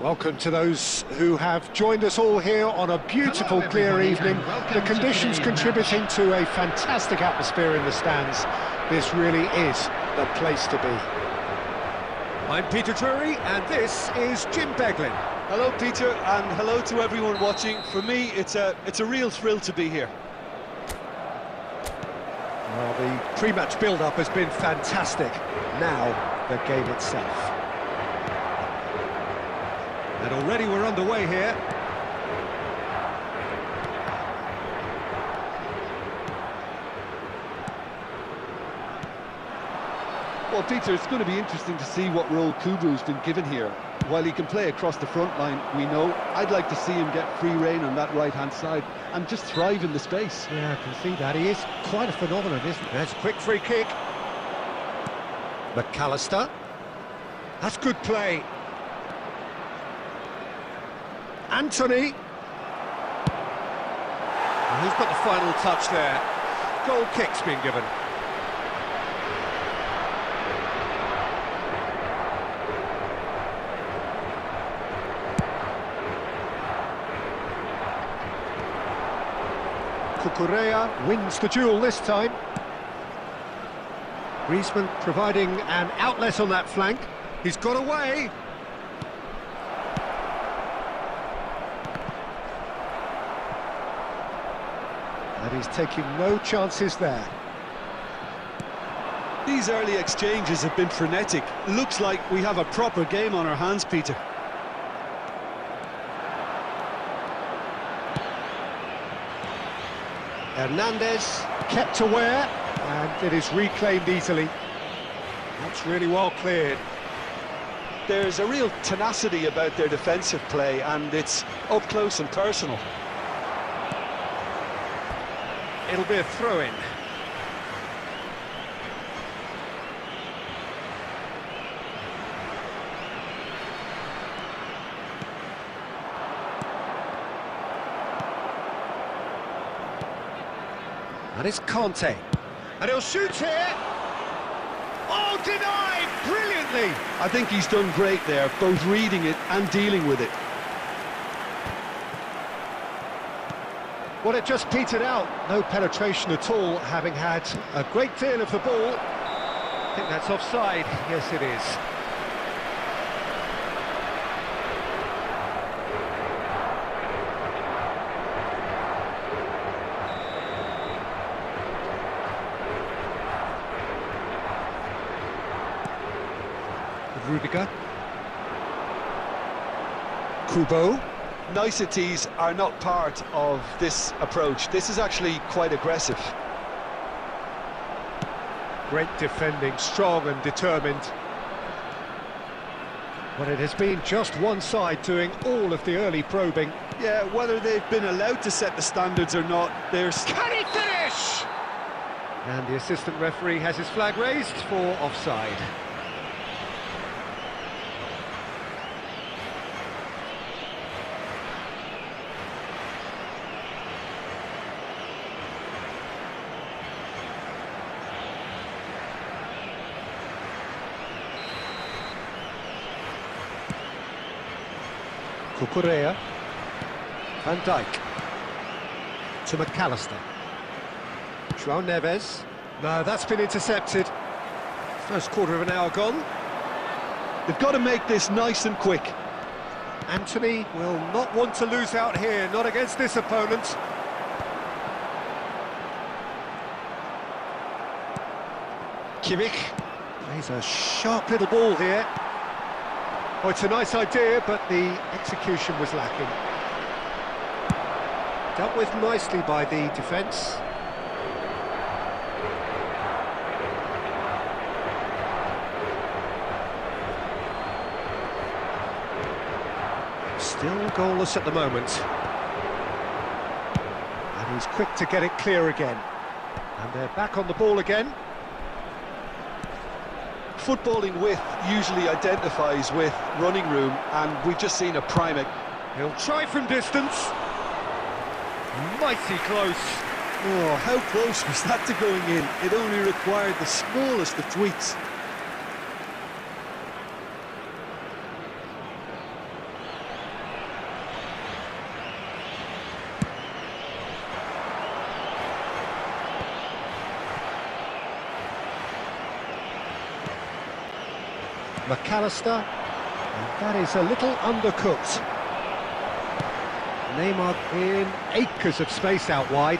Welcome to those who have joined us all here on a beautiful, clear evening. The conditions contributing to a fantastic atmosphere in the stands. This really is the place to be. I'm Peter Drury, and this is Jim Beglin. Hello, Peter, and hello to everyone watching. For me, it's a real thrill to be here. Well, the pre-match build-up has been fantastic. Now, the game itself. And already we're underway here. Well, Peter, it's going to be interesting to see what role Kubu's been given here. While he can play across the front line, we know, I'd like to see him get free rein on that right-hand side and just thrive in the space. Yeah, I can see that. He is quite a phenomenon, isn't he? That's a quick free kick. McAllister. That's good play. Anthony. And who's got the final touch there? Goal kick's been given. Cucurella wins the duel this time. Griezmann providing an outlet on that flank. He's got away. And he's taking no chances there. These early exchanges have been frenetic. Looks like we have a proper game on our hands, Peter. Hernandez kept aware, and it is reclaimed easily. That's really well cleared. There's a real tenacity about their defensive play, and it's up close and personal. It'll be a throw-in. And it's Conte. And he'll shoot here. Oh, denied! Brilliantly! I think he's done great there, both reading it and dealing with it. Well, it just petered out. No penetration at all, having had a great deal of the ball. I think that's offside. Yes, it is. Rudiger. Kubo. Niceties are not part of this approach. This is actually quite aggressive. Great defending, strong and determined. But it has been just one side doing all of the early probing. Yeah, whether they've been allowed to set the standards or not, there's... Can he finish? And the assistant referee has his flag raised for offside. Cucurella. Van Dijk. To McAllister. João Neves. No, that's been intercepted. First quarter of an hour gone. They've got to make this nice and quick. Anthony will not want to lose out here, not against this opponent. Kimmich. He's a sharp little ball here. Oh, it's a nice idea, but the execution was lacking. Dealt with nicely by the defence. Still goalless at the moment. And he's quick to get it clear again. And they're back on the ball again. Footballing width usually identifies with running room, and we've just seen a prime. He'll try from distance. Mighty close. Oh, how close was that to going in? It only required the smallest of tweaks. McAllister, and that is a little undercooked. Neymar in acres of space out wide.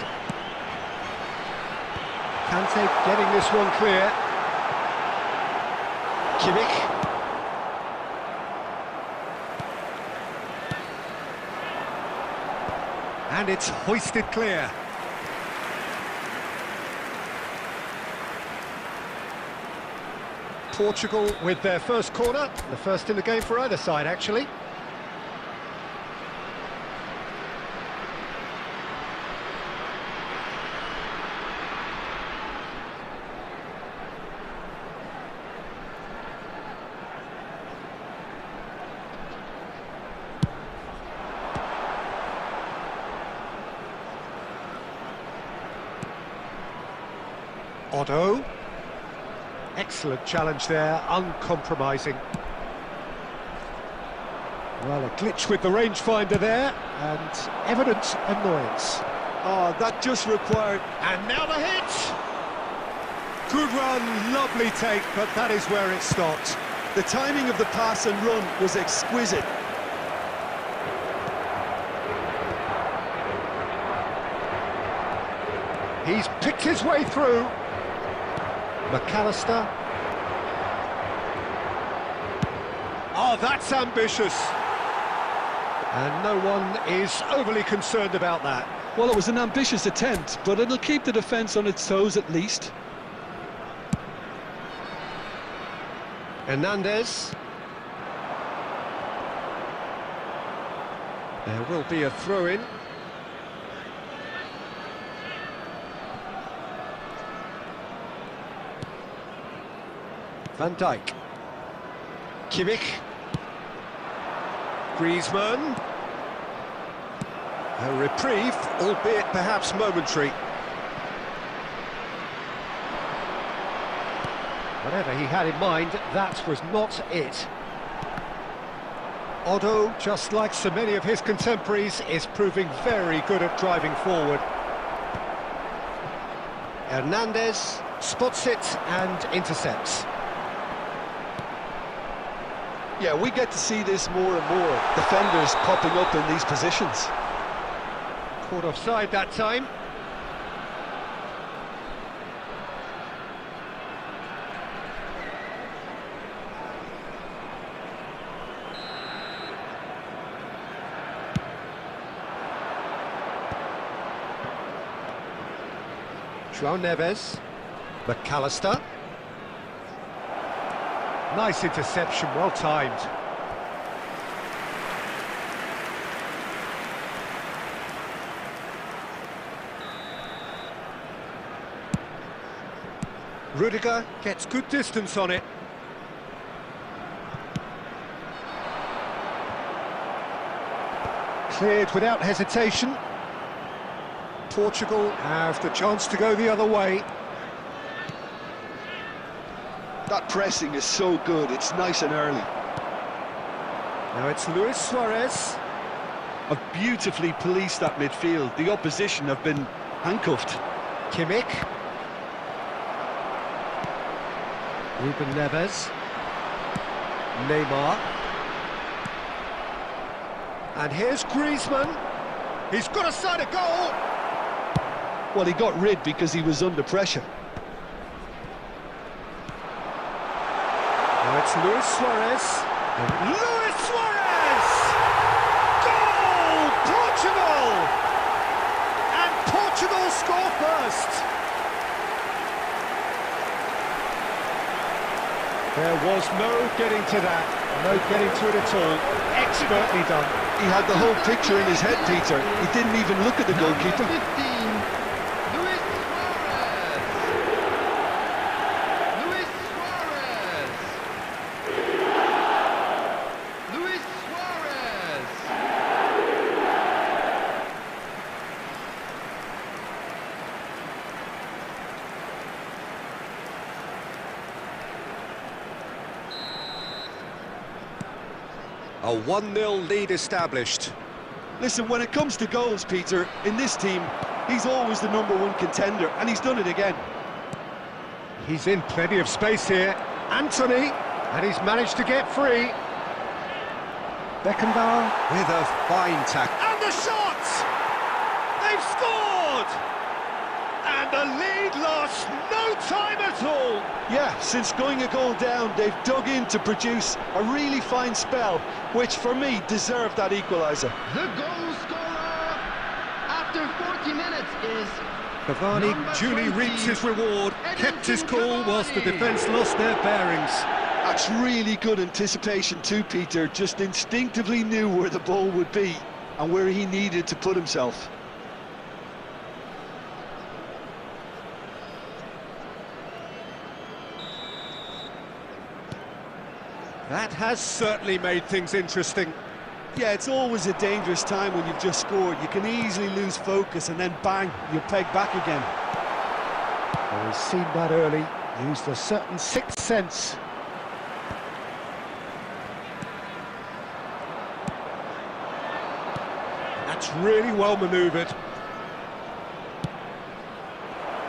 Kante getting this one clear. Kimmich. And it's hoisted clear. Portugal with their first corner, the first in the game for either side, actually. Otto. Excellent challenge there, uncompromising. Well, a glitch with the rangefinder there, and evident annoyance. Oh, that just required... And now the hit! Good run, lovely take, but that is where it stopped. The timing of the pass and run was exquisite. He's picked his way through. McAllister. Oh, that's ambitious. And no one is overly concerned about that. Well, it was an ambitious attempt, but it'll keep the defence on its toes at least. Hernandez. There will be a throw-in. Van Dijk. Kimmich. Griezmann. A reprieve, albeit perhaps momentary. Whatever he had in mind, that was not it. Otto, just like so many of his contemporaries, is proving very good at driving forward. Hernandez spots it and intercepts. Yeah, we get to see this more and more. Defenders popping up in these positions. Caught offside that time. João Neves. McAllister. Nice interception, well timed. Rudiger gets good distance on it. Cleared without hesitation. Portugal have the chance to go the other way. That pressing is so good, it's nice and early. Now it's Luis Suarez. Have beautifully policed that midfield. The opposition have been handcuffed. Kimmich. Ruben Neves. Neymar. And here's Griezmann. He's got a side of goal. Well, he got rid because he was under pressure. Now it's Luis Suarez. Luis Suarez! Goal! Portugal! And Portugal score first. There was no getting to that. No getting to it at all. Expertly done. He had the whole picture in his head, Peter. He didn't even look at the goalkeeper. 15, Luis Suarez. Luis Suarez. Luis Suarez. A 1-0 lead established. Listen, when it comes to goals, Peter, in this team, he's always the #1 contender, and he's done it again. He's in plenty of space here. Anthony. And he's managed to get free. Beckenbauer with a fine tackle. And the shot! They've scored! And the lead lost no time at all. Yeah, since going a goal down, they've dug in to produce a really fine spell, which for me deserved that equaliser. The goal scorer after 40 minutes is Cavani duly reaps his reward, kept his cool whilst the defence lost their bearings. That's really good anticipation too, Peter. Just instinctively knew where the ball would be and where he needed to put himself. That has certainly made things interesting. Yeah, it's always a dangerous time when you've just scored. You can easily lose focus and then bang, you're pegged back again. Well, he's seen that early, used a certain sixth sense. That's really well manoeuvred.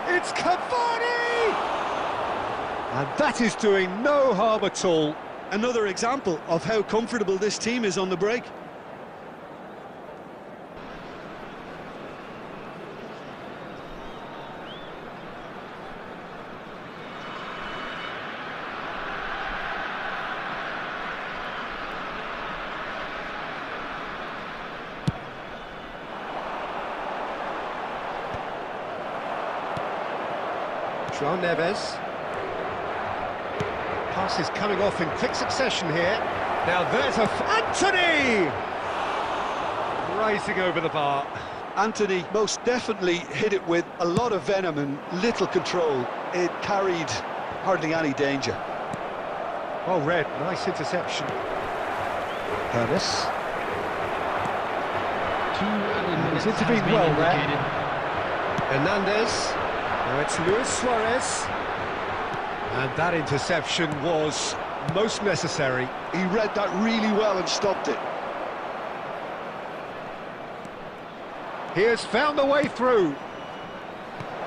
It's Cavani! And that is doing no harm at all. Another example of how comfortable this team is on the break. João Neves. Pass is coming off in quick succession here. Now there's Antony! Rising over the bar. Antony most definitely hit it with a lot of venom and little control. It carried hardly any danger. Oh, Red, nice interception. Ernest. He's intervened well there. Hernandez. Now it's Luis Suarez. And that interception was most necessary. He read that really well and stopped it. He has found the way through.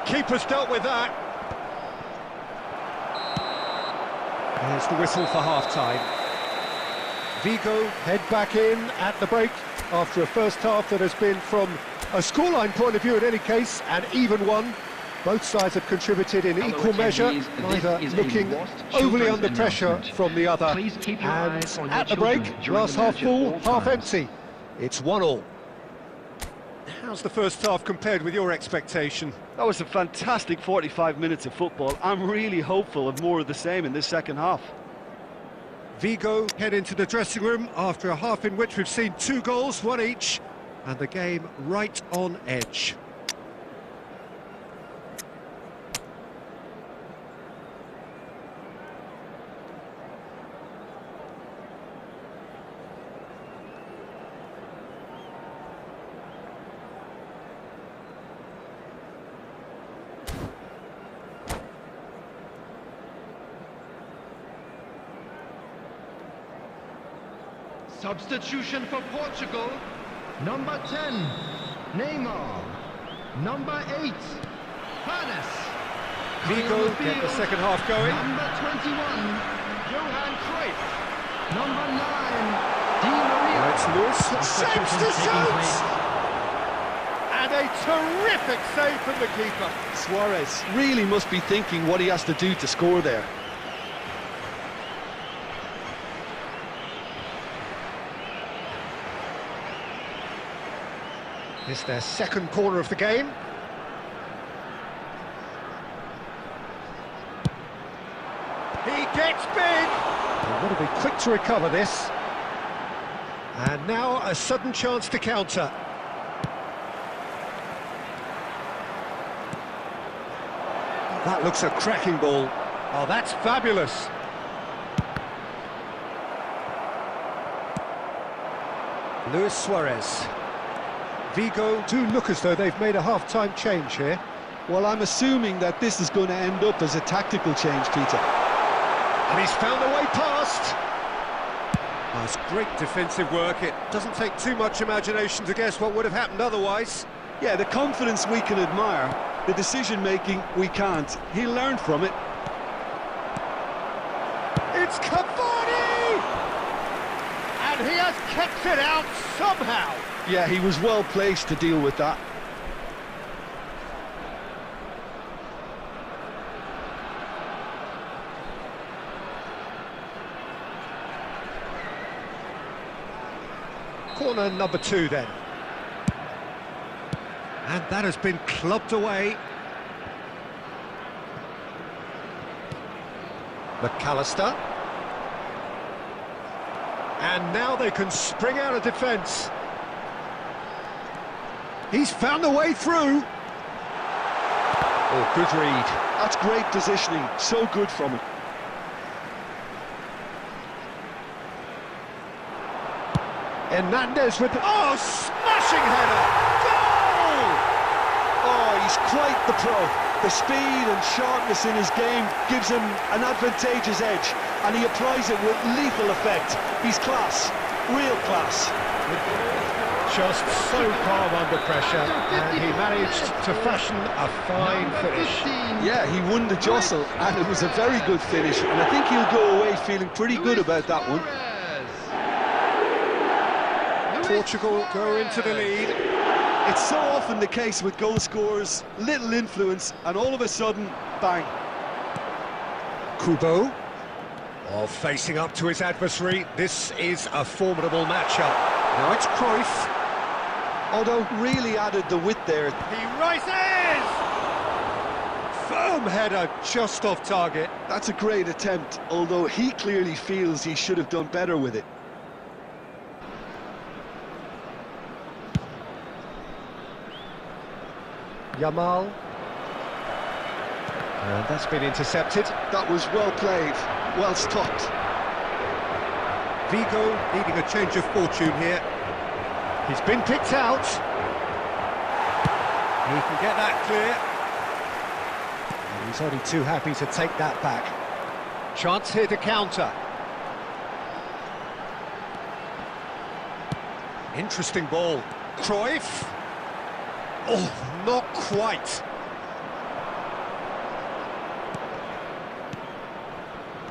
Keeper's dealt with that. There's the whistle for half-time. Vigo head back in at the break after a first half that has been, from a scoreline point of view in any case, an even one. Both sides have contributed in equal measure, neither looking overly under pressure from the other. And at the break, glass half full, half empty. It's 1-1. How's the first half compared with your expectation? That was a fantastic 45 minutes of football. I'm really hopeful of more of the same in this second half. Vigo head into the dressing room after a half in which we've seen 2 goals, 1 each, and the game right on edge. substitution for Portugal. Number 10, Neymar. Number 8, Hannes. Vigo get the second half going. Number 21, Johan Cruyff. Number 9, Di Maria. It's loose. Shapes to shoot! And a terrific save from the keeper. Suarez really must be thinking what he has to do to score there. It's their second corner of the game. He gets big! They've got to be quick to recover this. And now a sudden chance to counter. That looks a cracking ball. Oh, that's fabulous. Luis Suarez. Vigo do look as though they've made a half-time change here. Well, I'm assuming that this is going to end up as a tactical change, Peter. And he's found the way past. Oh, it's great defensive work. It doesn't take too much imagination to guess what would have happened otherwise. Yeah, the confidence we can admire, the decision-making we can't. He learned from it. It's Cavani! And he has kicked it out somehow. Yeah, he was well placed to deal with that. Corner number 2 then. And that has been clubbed away. McAllister. And now they can spring out of defence. He's found a way through. Oh, good read. That's great positioning, so good from him. Hernandez with... Oh, smashing header! Goal! Oh, he's quite the pro. The speed and sharpness in his game gives him an advantageous edge, and he applies it with lethal effect. He's class, real class. Just so calm under pressure, and he managed to fashion a fine finish. Yeah, he won the jostle, and it was a very good finish, and I think he'll go away feeling pretty good about that one. Portugal go into the lead. It's so often the case with goal scorers, little influence, and all of a sudden, bang. Kubo, facing up to his adversary. This is a formidable matchup. Now it's Cruyff. Although really added the width there. He rises! Firm header just off target. That's a great attempt, although he clearly feels he should have done better with it. Yamal. And that's been intercepted. That was well played, well stopped. Vigo needing a change of fortune here. He's been picked out. He can get that clear. And he's only too happy to take that back. Chance here to counter. Interesting ball. Cruyff. Oh, not quite.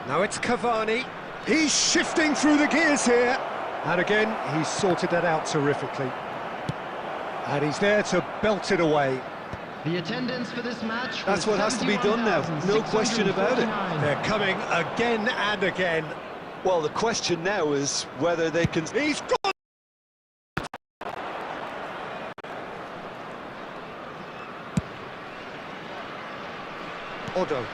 Now it's Cavani. He's shifting through the gears here. And again, he's sorted that out terrifically. And he's there to belt it away. The attendance for this match... That's what has to be done now, no question about it. They're coming again and again. Well, the question now is whether they can... He's got... Odo.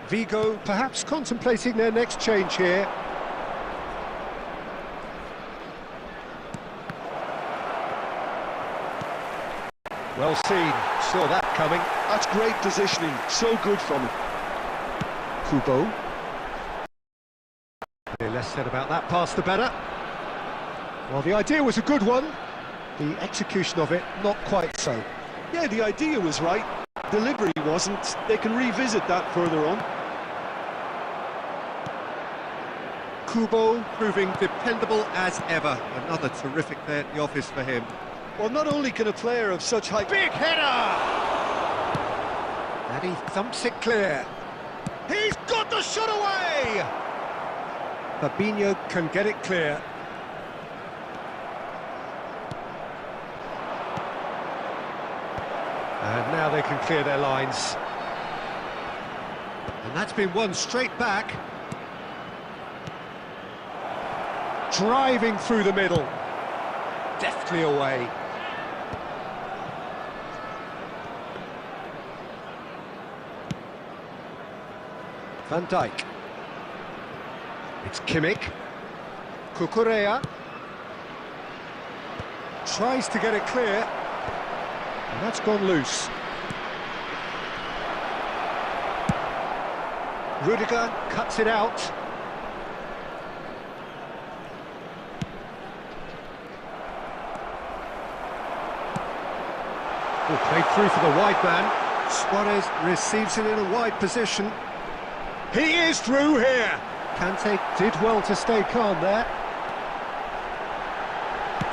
Vigo perhaps contemplating their next change here. Well seen, saw that coming. That's great positioning, so good from him. Kubo. The less said about that pass, the better. Well, the idea was a good one. The execution of it, not quite so. Yeah, the idea was right. Delivery wasn't. They can revisit that further on. Kubo proving dependable as ever. Another terrific day at the office for him. Well, not only can a player of such high... Big header! And he thumps it clear. He's got the shot away! Fabinho can get it clear. And now they can clear their lines. And that's been won straight back. Driving through the middle. Deftly away. Van Dijk. It's Kimmich. Cucurella. Tries to get it clear. And that's gone loose. Rudiger cuts it out. Oh, played through for the wide man. Suarez receives it in a wide position. He is through here. Kante did well to stay calm there.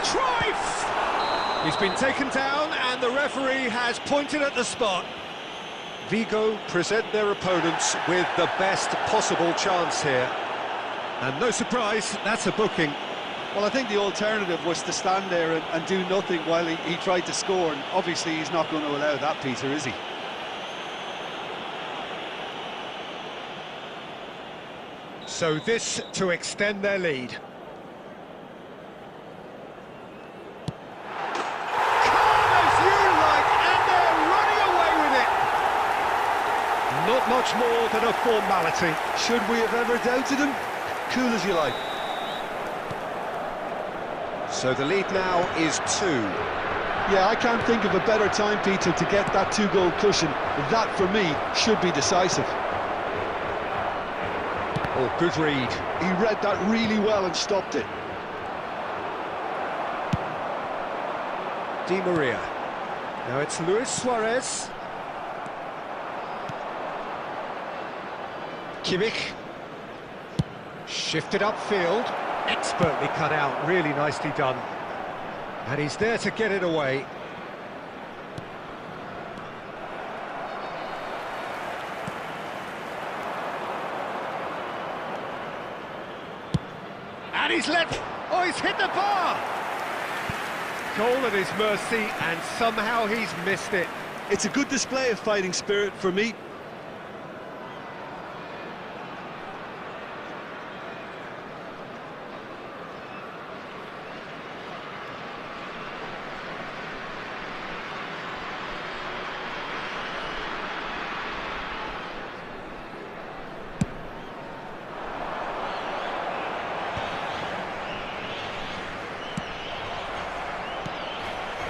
Cruyff! He's been taken down and the referee has pointed at the spot. Vigo present their opponents with the best possible chance here. And no surprise, that's a booking. Well, I think the alternative was to stand there and do nothing while he tried to score, and obviously he's not going to allow that, Peter, is he? So this to extend their lead. Not much more than a formality. Should we have ever doubted him? Cool as you like. So the lead now is 2. Yeah, I can't think of a better time, Peter, to get that 2-goal cushion. That, for me, should be decisive. Oh, good read. He read that really well and stopped it. Di Maria. Now it's Luis Suarez. Kimmich. Shifted upfield. Expertly cut out, really nicely done. And he's there to get it away. And he's left. Oh, he's hit the bar! Goal at his mercy, and somehow he's missed it. It's a good display of fighting spirit for me.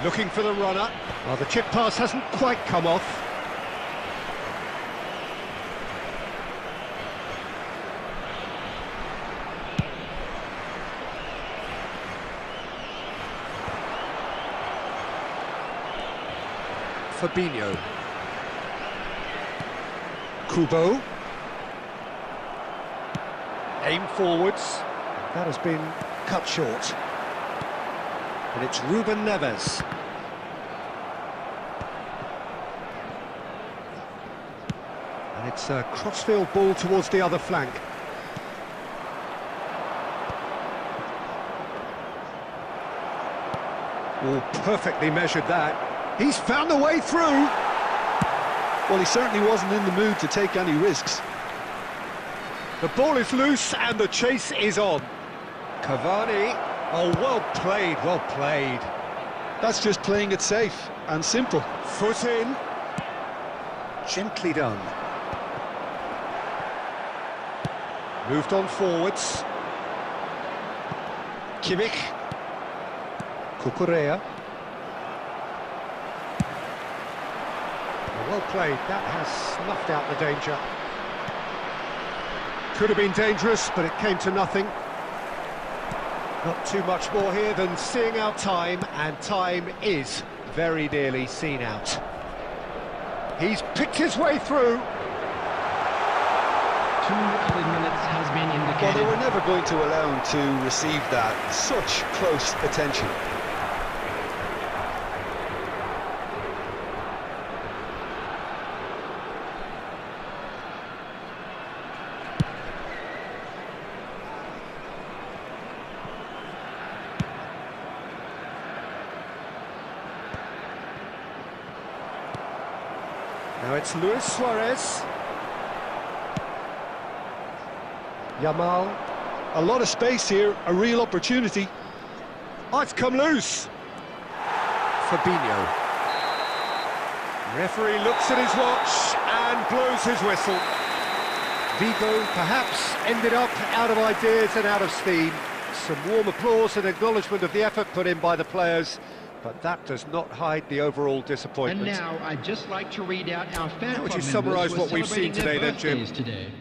Looking for the runner. Well, the chip pass hasn't quite come off. Fabinho. Kubo. Aim forwards. That has been cut short. And it's Ruben Neves. And it's a crossfield ball towards the other flank. Oh, perfectly measured that. He's found a way through. Well, he certainly wasn't in the mood to take any risks. The ball is loose and the chase is on. Cavani. Oh, well played, well played. That's just playing it safe and simple. Foot in. Gently done. Moved on forwards. Kimmich. Cucurella. Well played, that has snuffed out the danger. Could have been dangerous, but it came to nothing. Not too much more here than seeing out time, and time is very nearly seen out. He's picked his way through. 2 added minutes has been indicated. Well, they were never going to allow him to receive that. Such close attention. Now it's Luis Suarez. Yamal. A lot of space here, a real opportunity. Oh, it's come loose. Fabinho. Referee looks at his watch and blows his whistle. Vigo perhaps ended up out of ideas and out of steam. Some warm applause and acknowledgement of the effort put in by the players, but that does not hide the overall disappointment. And now I'd just like to read out our fan How would you club summarise members what we've seen celebrating their today then, Jim? birthdays today.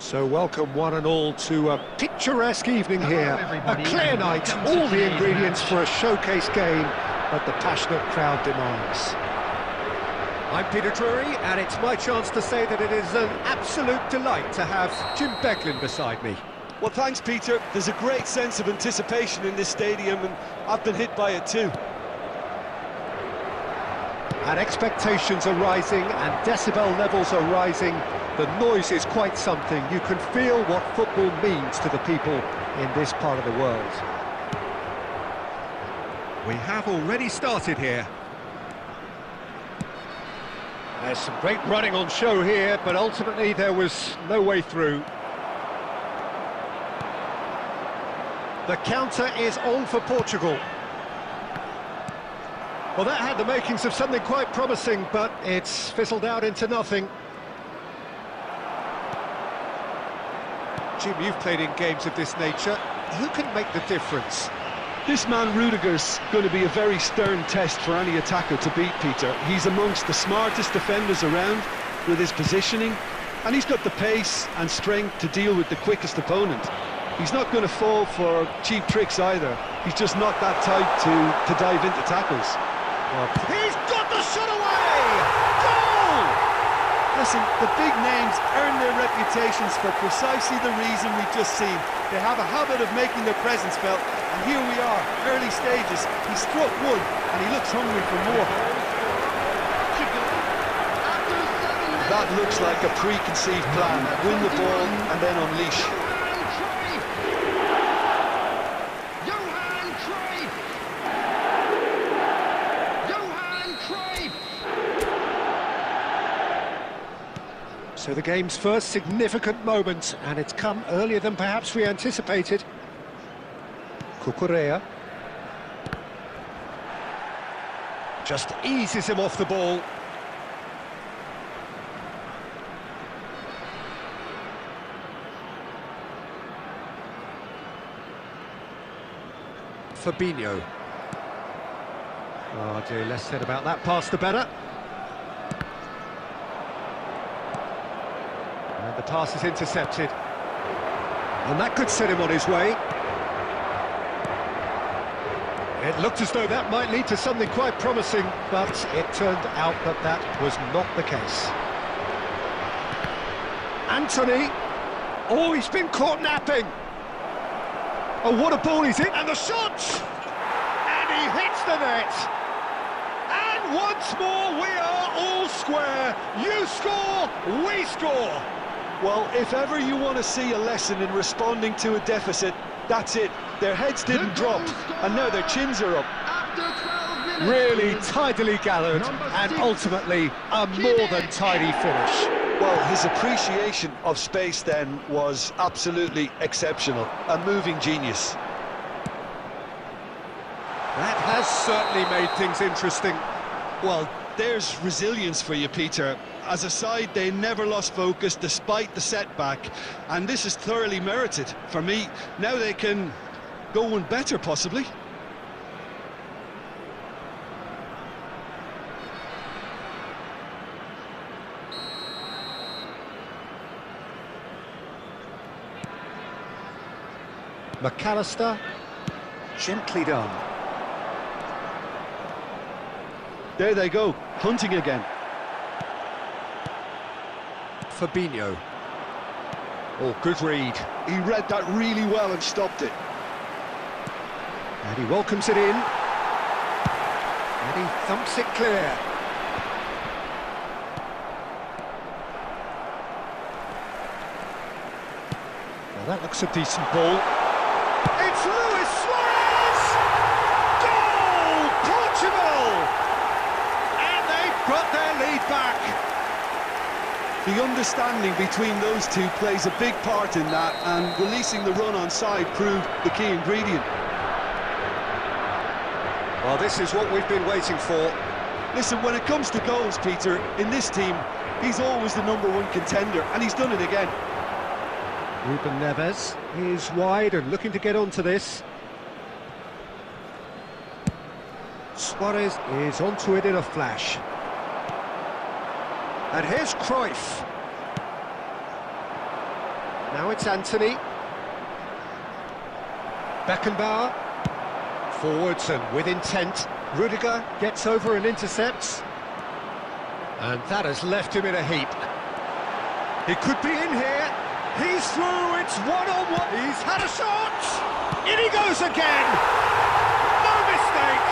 So welcome one and all to a picturesque evening here. A clear night, all the ingredients for a showcase game that the passionate crowd demands. I'm Peter Drury, and it's my chance to say that it is an absolute delight to have Jim Beglin beside me. Well, thanks, Peter. There's a great sense of anticipation in this stadium, and I've been hit by it too. And expectations are rising, and decibel levels are rising. The noise is quite something. You can feel what football means to the people in this part of the world. We have already started here. There's some great running on show here, but ultimately there was no way through. The counter is on for Portugal. Well, that had the makings of something quite promising, but it's fizzled out into nothing. Jim, you've played in games of this nature. Who can make the difference? This man Rudiger's going to be a very stern test for any attacker to beat, Peter. He's amongst the smartest defenders around with his positioning, and he's got the pace and strength to deal with the quickest opponent. He's not going to fall for cheap tricks either. He's just not that type to dive into tackles. Well, he's got the shot away! Goal! Listen, the big names earn their reputations for precisely the reason we've just seen. They have a habit of making their presence felt, and here we are, early stages. He struck one, and he looks hungry for more. That looks like a preconceived plan. Win the ball and then unleash. So the game's first significant moment, and it's come earlier than perhaps we anticipated. Cucurella just eases him off the ball. Fabinho. Oh dear, less said about that pass the better. And the pass is intercepted. And that could set him on his way. It looked as though that might lead to something quite promising, but it turned out that that was not the case. Anthony. Oh, he's been caught napping. Oh, what a ball he's hit, and the shot! And he hits the net! And once more, we are all square. You score, we score! Well, if ever you want to see a lesson in responding to a deficit, that's it. Their heads didn't drop, and now their chins are up. Really tidily gathered, and ultimately a more than tidy finish. Well, his appreciation of space then was absolutely exceptional. A moving genius. That has certainly made things interesting. Well, there's resilience for you, Peter. As a side, they never lost focus despite the setback, and this is thoroughly merited. For me, now they can go one better, possibly. McAllister, gently done. There they go, hunting again. Fabinho. Oh, good read. He read that really well and stopped it. And he welcomes it in. And he thumps it clear. Well, that looks a decent ball. It's Luis Suarez! Goal! Portugal! And they've got their lead back. The understanding between those two plays a big part in that, and releasing the run on side proved the key ingredient. Well, this is what we've been waiting for. Listen, when it comes to goals, Peter, in this team, he's always the #1 contender, and he's done it again. Ruben Neves is wide and looking to get onto this. Suarez is onto it in a flash. And here's Cruyff. Now it's Anthony. Beckenbauer. Forwards and with intent. Rudiger gets over and intercepts. And that has left him in a heap. He could be in here. He's through, it's one-on-one. He's had a shot. In he goes again. No mistake.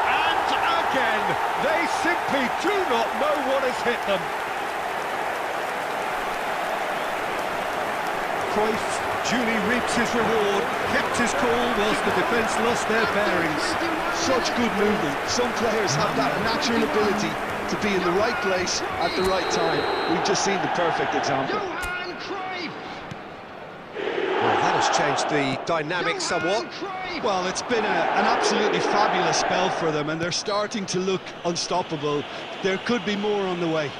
And again, they simply do not know what has hit them. Cruyff duly reaps his reward, kept his cool whilst the defence lost their bearings. Such good movement. Some players have that natural ability to be in the right place at the right time. We've just seen the perfect example. Johan Cruyff! Well, that has changed the dynamic somewhat. Well, it's been an absolutely fabulous spell for them, and they're starting to look unstoppable. There could be more on the way.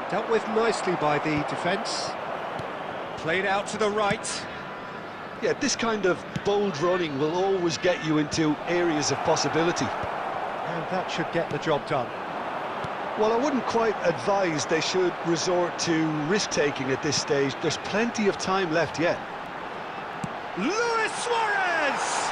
Dealt with nicely by the defence. Played out to the right. Yeah, this kind of bold running will always get you into areas of possibility. And that should get the job done. Well, I wouldn't quite advise they should resort to risk-taking at this stage. There's plenty of time left yet. Luis Suarez!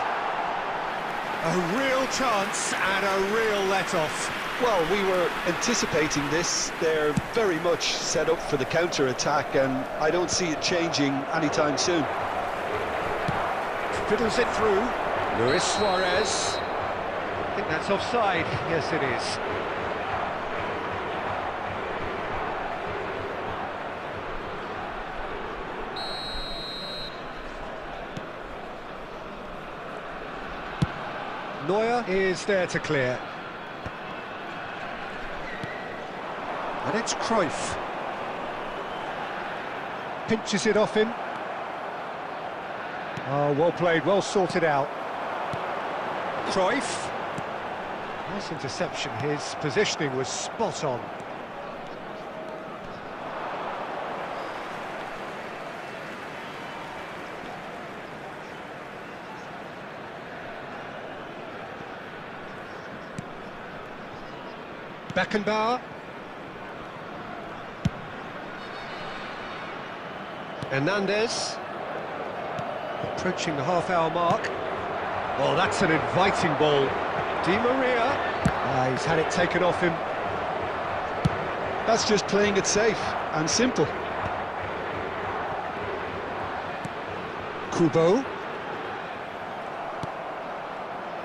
A real chance and a real let-off. Well, we were anticipating this. They're very much set up for the counter-attack, and I don't see it changing anytime soon. Fiddles it through. Luis Suarez. I think that's offside. Yes, it is. Neuer is there to clear. And it's Cruyff. Pinches it off him. Oh, well played, well sorted out. Cruyff. Nice interception, his positioning was spot on. Beckenbauer. Hernandez. Approaching the half-hour mark. Oh, that's an inviting ball. Di Maria. He's had it taken off him. That's just playing it safe and simple. Kubo.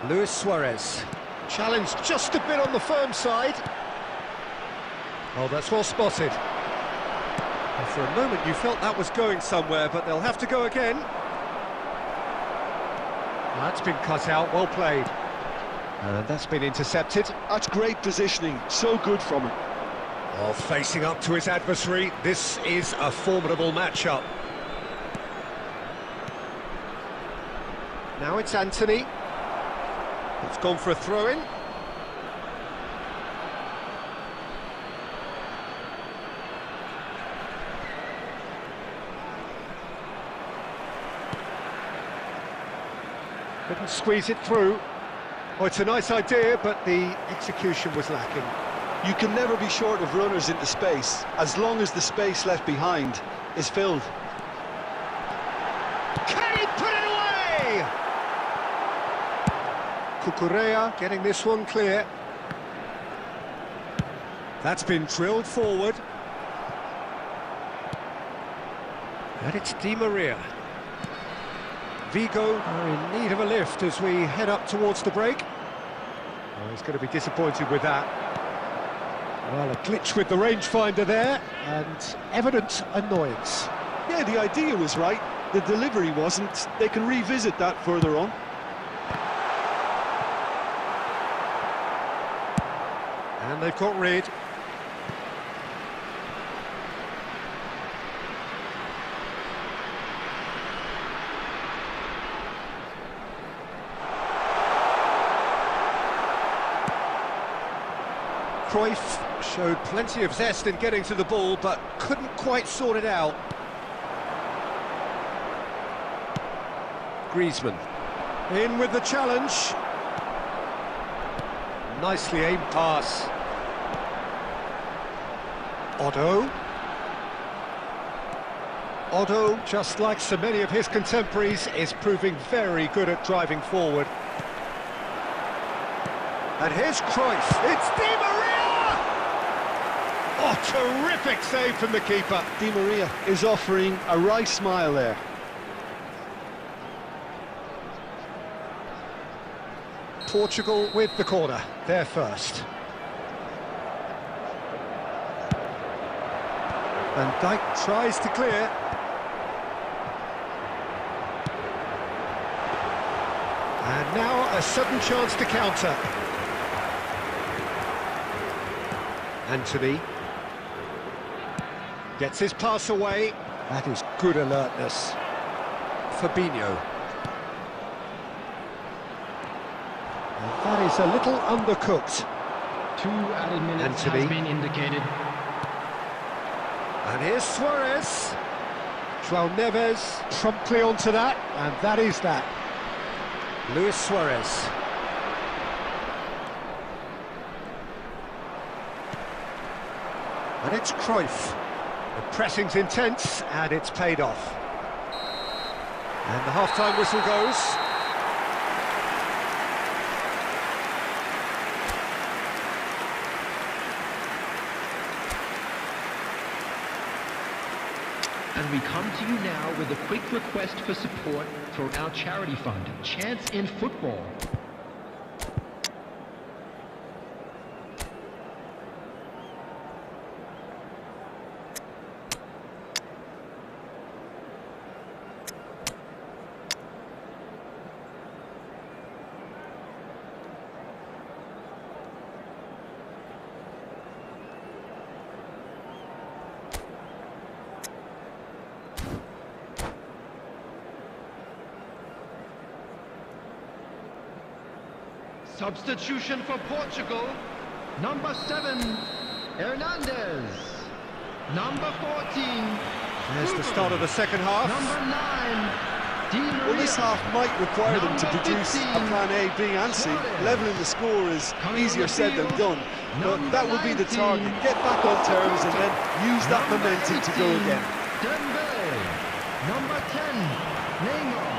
Luis Suarez. Challenged just a bit on the firm side. Oh, that's well spotted. Well, for a moment you felt that was going somewhere, but they'll have to go again. That's been cut out, well played. And that's been intercepted. That's great positioning, so good from him. Oh, facing up to his adversary, this is a formidable matchup. Now it's Anthony. It's gone for a throw-in. Couldn't squeeze it through. Oh, it's a nice idea, but the execution was lacking. You can never be short of runners into space, as long as the space left behind is filled. Can he put it away? Cucurella getting this one clear. That's been drilled forward. And it's Di Maria. Vigo are in need of a lift as we head up towards the break. Oh, he's going to be disappointed with that. Well, a glitch with the rangefinder there, and evident annoyance. Yeah, the idea was right, the delivery wasn't. They can revisit that further on. And they've got rid. Cruyff showed plenty of zest in getting to the ball, but couldn't quite sort it out. Griezmann. In with the challenge. Nicely aimed pass. Otto. Otto, just like so many of his contemporaries, is proving very good at driving forward. And here's Cruyff. It's Di Maria! Oh, terrific save from the keeper. Di Maria is offering a wry smile there. Portugal with the corner, they're first. Van Dijk tries to clear. And now a sudden chance to counter. Antony gets his pass away. That is good alertness. Fabinho. And that is a little undercooked. 2 added minutes Antony. has been indicated. And here's Suarez. João Neves promptly onto that, and that is that. Luis Suarez. And it's Cruyff. The pressing's intense, and it's paid off. And the half-time whistle goes. And we come to you now with a quick request for support for our charity fund, Chance in Football. Substitution for Portugal. Number 7, Hernandez. Number 14. There's the start of the second half. Number 9, Di Maria. Well, this half might require them to Number produce 15, a plan A, B and C. Suarez. Levelling the score is Coming easier on the said than field, done, but number that will be the 19, target. Get back on terms and then use that Number momentum to go 18, again. Dembele. Number 10, Neymar.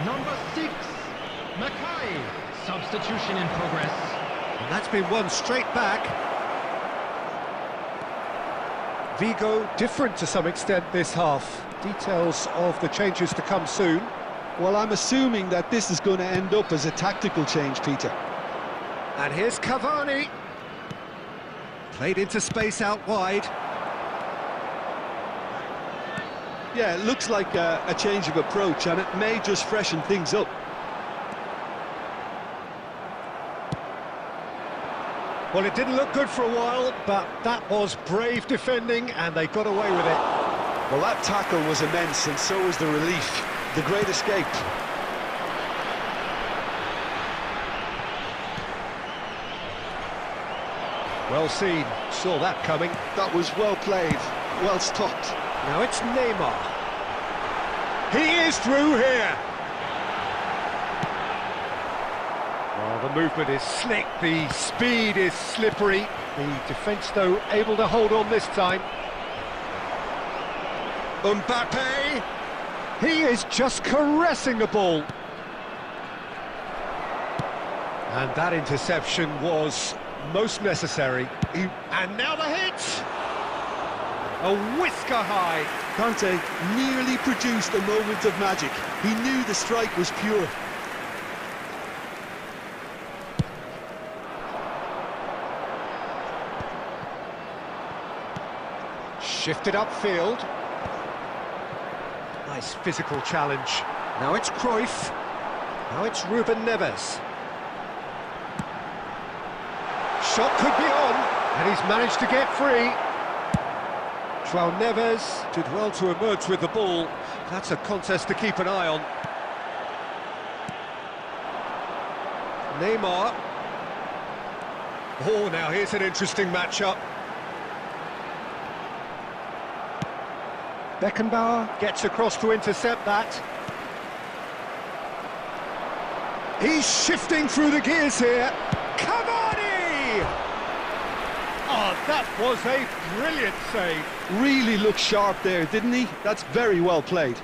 Number 6, Mackay. Substitution in progress. And that's been won straight back. Vigo different to some extent this half. Details of the changes to come soon. Well, I'm assuming that this is going to end up as a tactical change, Peter. And here's Cavani. Played into space out wide. Yeah, it looks like a change of approach, and it may just freshen things up. Well, it didn't look good for a while, but that was brave defending, and they got away with it. Well, that tackle was immense, and so was the relief. The great escape. Well seen, saw that coming. That was well played, well stopped. Now it's Neymar. He is through here. Oh, the movement is slick, the speed is slippery. The defence, though, able to hold on this time. Mbappe! He is just caressing the ball. And that interception was most necessary. And now the hit! A whisker high. Kante nearly produced a moment of magic. He knew the strike was pure. Shifted upfield. Nice physical challenge. Now it's Cruyff. Now it's Ruben Neves. Shot could be on, and he's managed to get free. João Neves did well to emerge with the ball. That's a contest to keep an eye on. Neymar. Oh, now here's an interesting matchup. Beckenbauer gets across to intercept that. He's shifting through the gears here. Cavani! Oh, that was a brilliant save. Really looked sharp there, didn't he? That's very well played.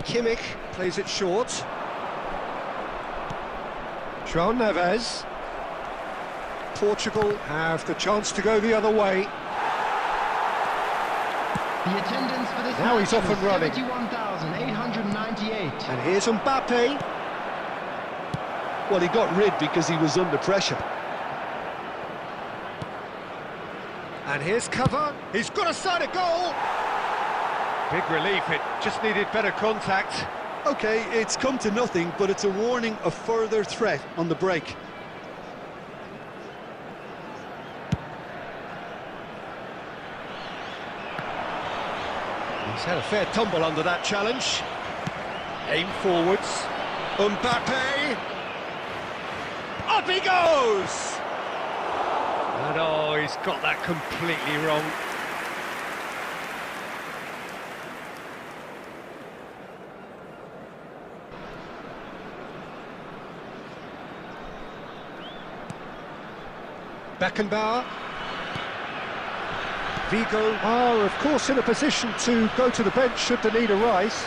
Kimmich plays it short. João Neves. Portugal have the chance to go the other way. The attendance for this Now match he's off and running. 71,898. And here's Mbappe. Well, he got rid because he was under pressure. And here's cover. He's got a side of goal. Big relief, it just needed better contact. Okay, it's come to nothing, but it's a warning of further threat on the break. He's had a fair tumble under that challenge. Aim forwards. Mbappe. Up he goes! And oh, he's got that completely wrong. Beckenbauer. Vigo are, of course, in a position to go to the bench should the need arise.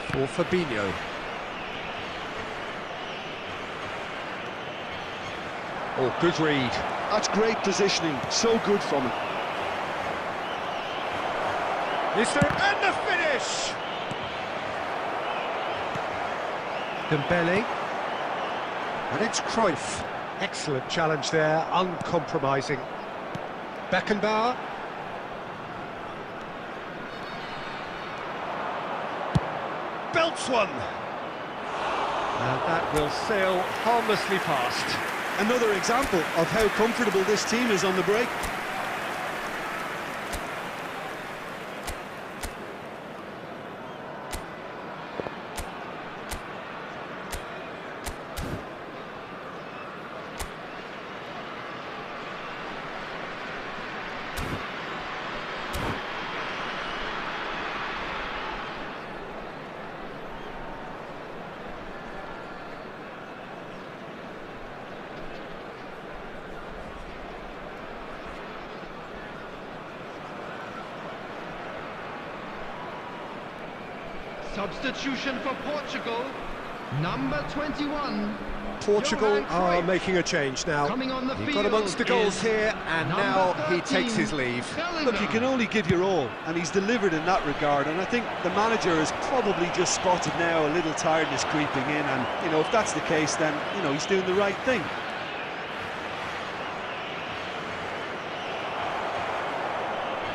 For Fabinho. Oh, good read. That's great positioning, so good from him. Is there and the finish? Dembele. And it's Cruyff. Excellent challenge there, uncompromising. Beckenbauer. Belts one. And that will sail harmlessly past. Another example of how comfortable this team is on the break. Substitution for Portugal, number 21. Portugal Johan are Cruyff. making a change now. Coming on the He got field amongst the goals is here, and number now he 13, takes his leave. Look, you can only give your all, and he's delivered in that regard, and I think the manager has probably just spotted now a little tiredness creeping in, and, you know, if that's the case, then, you know, he's doing the right thing.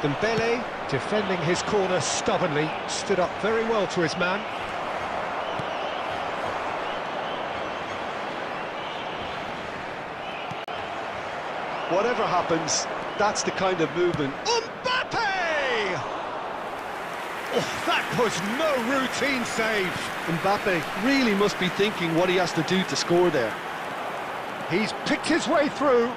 Dembele, defending his corner stubbornly, stood up very well to his man. Whatever happens, that's the kind of movement. Mbappe! Oh, that was no routine save. Mbappe really must be thinking what he has to do to score there. He's picked his way through.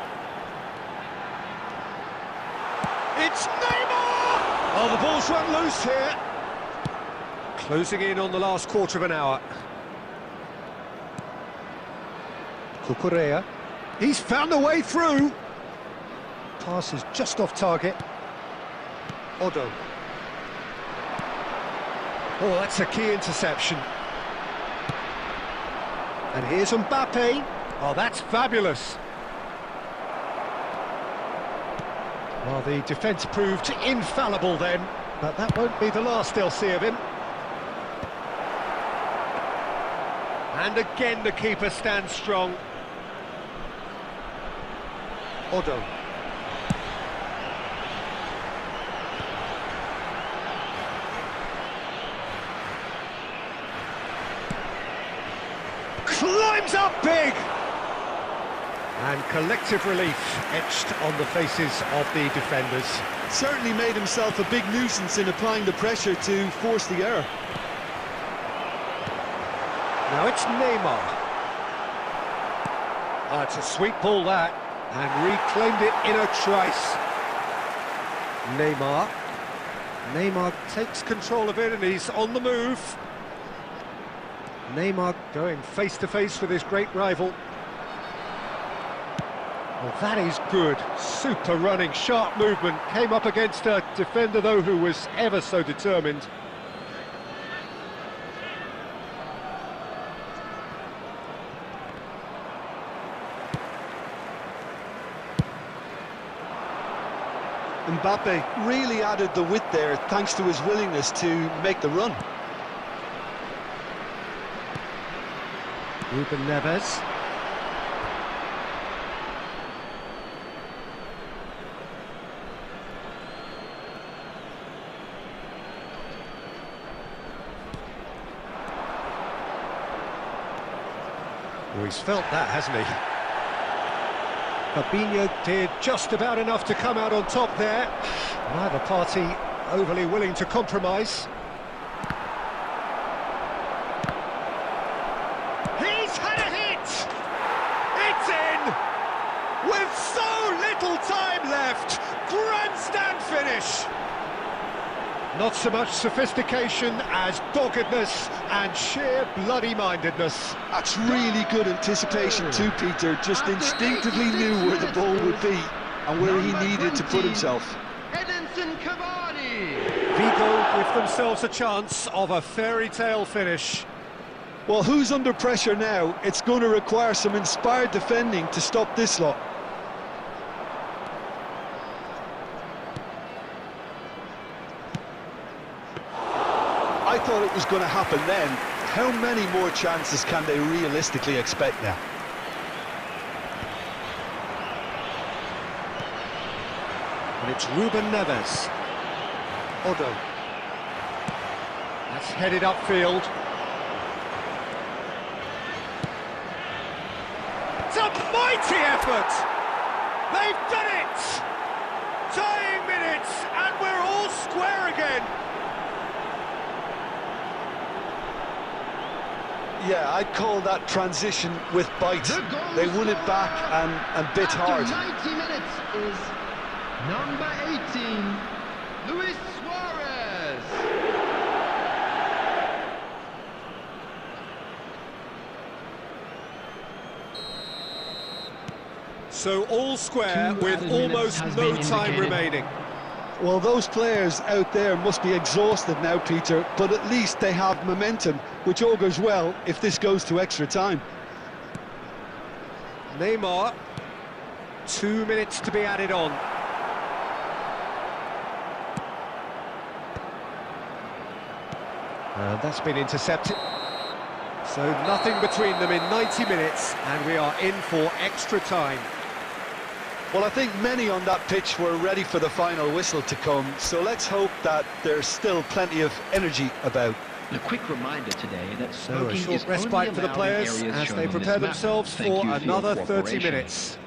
It's Neymar! Oh, the ball's run loose here. Closing in on the last quarter of an hour. Cucurella. He's found a way through. Pass is just off target. Odo. Oh, that's a key interception. And here's Mbappe. Oh, that's fabulous. Well, the defence proved infallible then, but that won't be the last they'll see of him. And again the keeper stands strong. Odo. Climbs up big! And collective relief etched on the faces of the defenders. Certainly made himself a big nuisance in applying the pressure to force the error. Now it's Neymar. Oh, it's a sweet ball that. And reclaimed it in a trice. Neymar. Neymar takes control of it and he's on the move. Neymar going face-to-face with his great rival. Well, that is good. Super running, sharp movement. Came up against a defender, though, who was ever so determined. Mbappe really added the width there thanks to his willingness to make the run. Ruben Neves. Well, he's felt that, hasn't he? Fabinho did just about enough to come out on top there. Neither party overly willing to compromise. He's had a hit! It's in! With so little time left! Grandstand finish! Not so much sophistication as doggedness and sheer bloody-mindedness. That's really good anticipation too, Peter. Just instinctively knew where the ball would be and where he needed to put himself. Edinson Cavani. Vigo give themselves a chance of a fairy tale finish. Well, who's under pressure now? It's going to require some inspired defending to stop this lot. I thought it was going to happen then. How many more chances can they realistically expect now? And it's Ruben Neves. Odo. That's headed upfield. It's a mighty effort! They've done it! Tying minutes, and we're all square again. Yeah, I'd call that transition with bite. They won it back and bit hard. After 90 minutes is number 18, Luis Suarez. So all square 2 with added minutes almost has no been time indicated. remaining. Well, those players out there must be exhausted now, Peter, but at least they have momentum, which augurs well if this goes to extra time. Neymar, 2 minutes to be added on. And that's been intercepted. So nothing between them in 90 minutes, and we are in for extra time. Well, I think many on that pitch were ready for the final whistle to come, so let's hope that there's still plenty of energy about. A quick reminder today that So a smoking short is respite only for the allowed in players areas as shown they on prepare this map. themselves Thank for you your another 30 cooperation. minutes.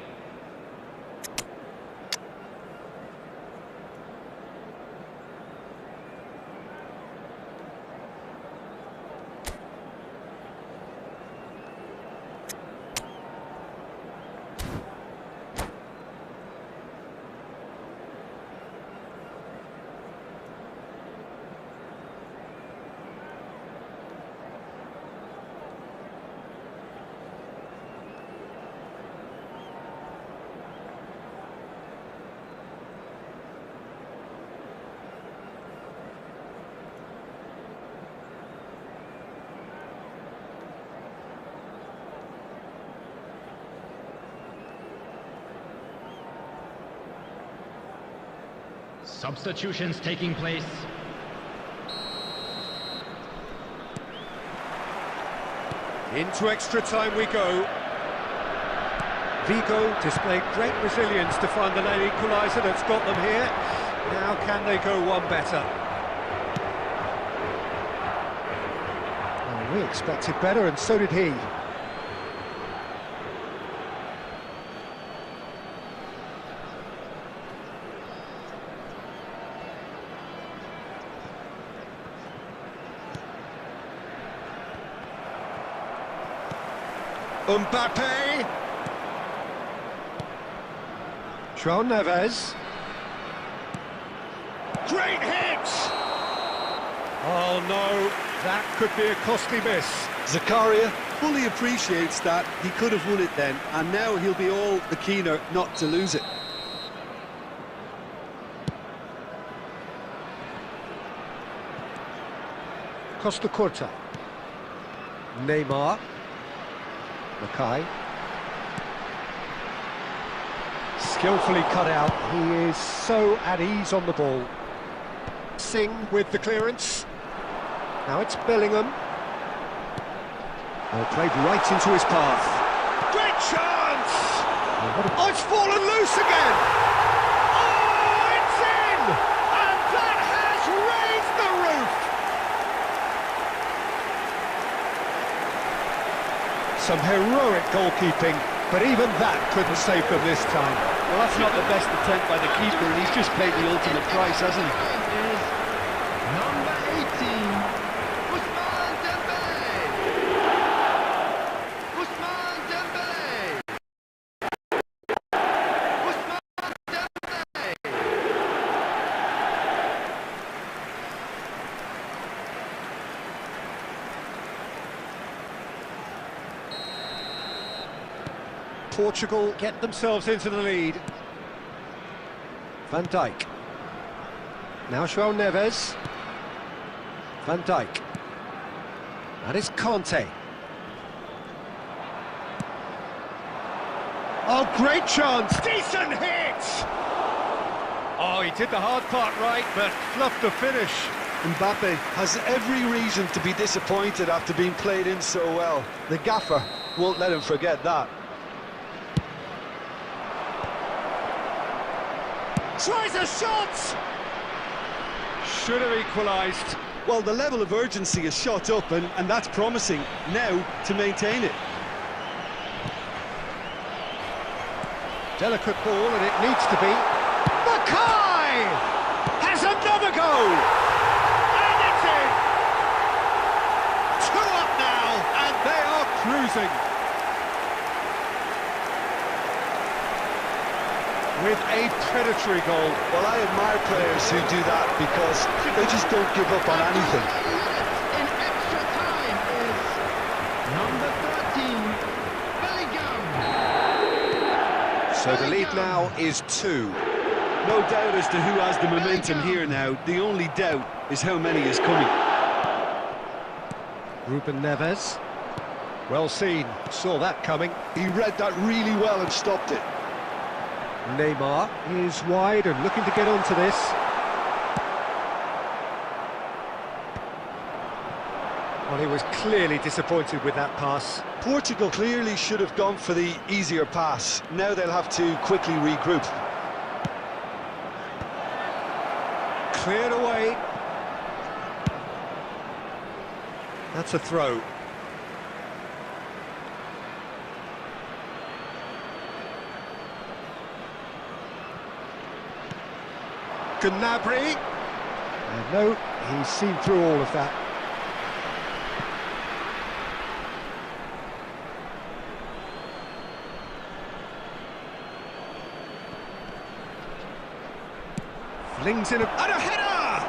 Substitutions taking place. Into extra time we go. Vigo displayed great resilience to find the late equaliser that's got them here. Now can they go one better? Well, we expected better, and so did he. Mbappe! João Neves. Great hit! Oh no, that could be a costly miss. Zakaria fully appreciates that. He could have won it then, and now he'll be all the keener not to lose it. Costa Curta. Neymar. Mackay. Skillfully cut out. He is so at ease on the ball. Singh with the clearance. Now it's Bellingham. Oh, played right into his path. Great chance! Oh, it's fallen loose again! Oh, it's in! And that has raised the roof! Some heroic goalkeeping, but even that couldn't save them this time. Well, that's not the best attempt by the keeper, and he's just paid the ultimate price, hasn't he? Number 18, Ousmane Dembélé. Ousmane Dembélé. Ousmane Dembélé. Portugal get themselves into the lead. Van Dijk. Now João Neves. Van Dijk. That is Conte. Oh, great chance! Decent hit! Oh, he did the hard part right, but fluffed the finish. Mbappe has every reason to be disappointed after being played in so well. The gaffer won't let him forget that. Tries a shot! Should have equalised. Well, the level of urgency is shot up, and that's promising. Now to maintain it. Delicate ball, and it needs to be. Mackay has another goal! And it's in! 2 up now, and they are cruising. With a predatory goal. Well, I admire players who do that because they just don't give up on anything. In extra time is number 13, Bellingham. So the lead now is 2. No doubt as to who has the momentum here now. The only doubt is how many is coming. Ruben Neves. Well seen, saw that coming. He read that really well and stopped it. Neymar is wide and looking to get onto this. Well, he was clearly disappointed with that pass. Portugal clearly should have gone for the easier pass. Now they'll have to quickly regroup. Cleared away. That's a throw. Gnabry. And no, he's seen through all of that. Flings in and a header!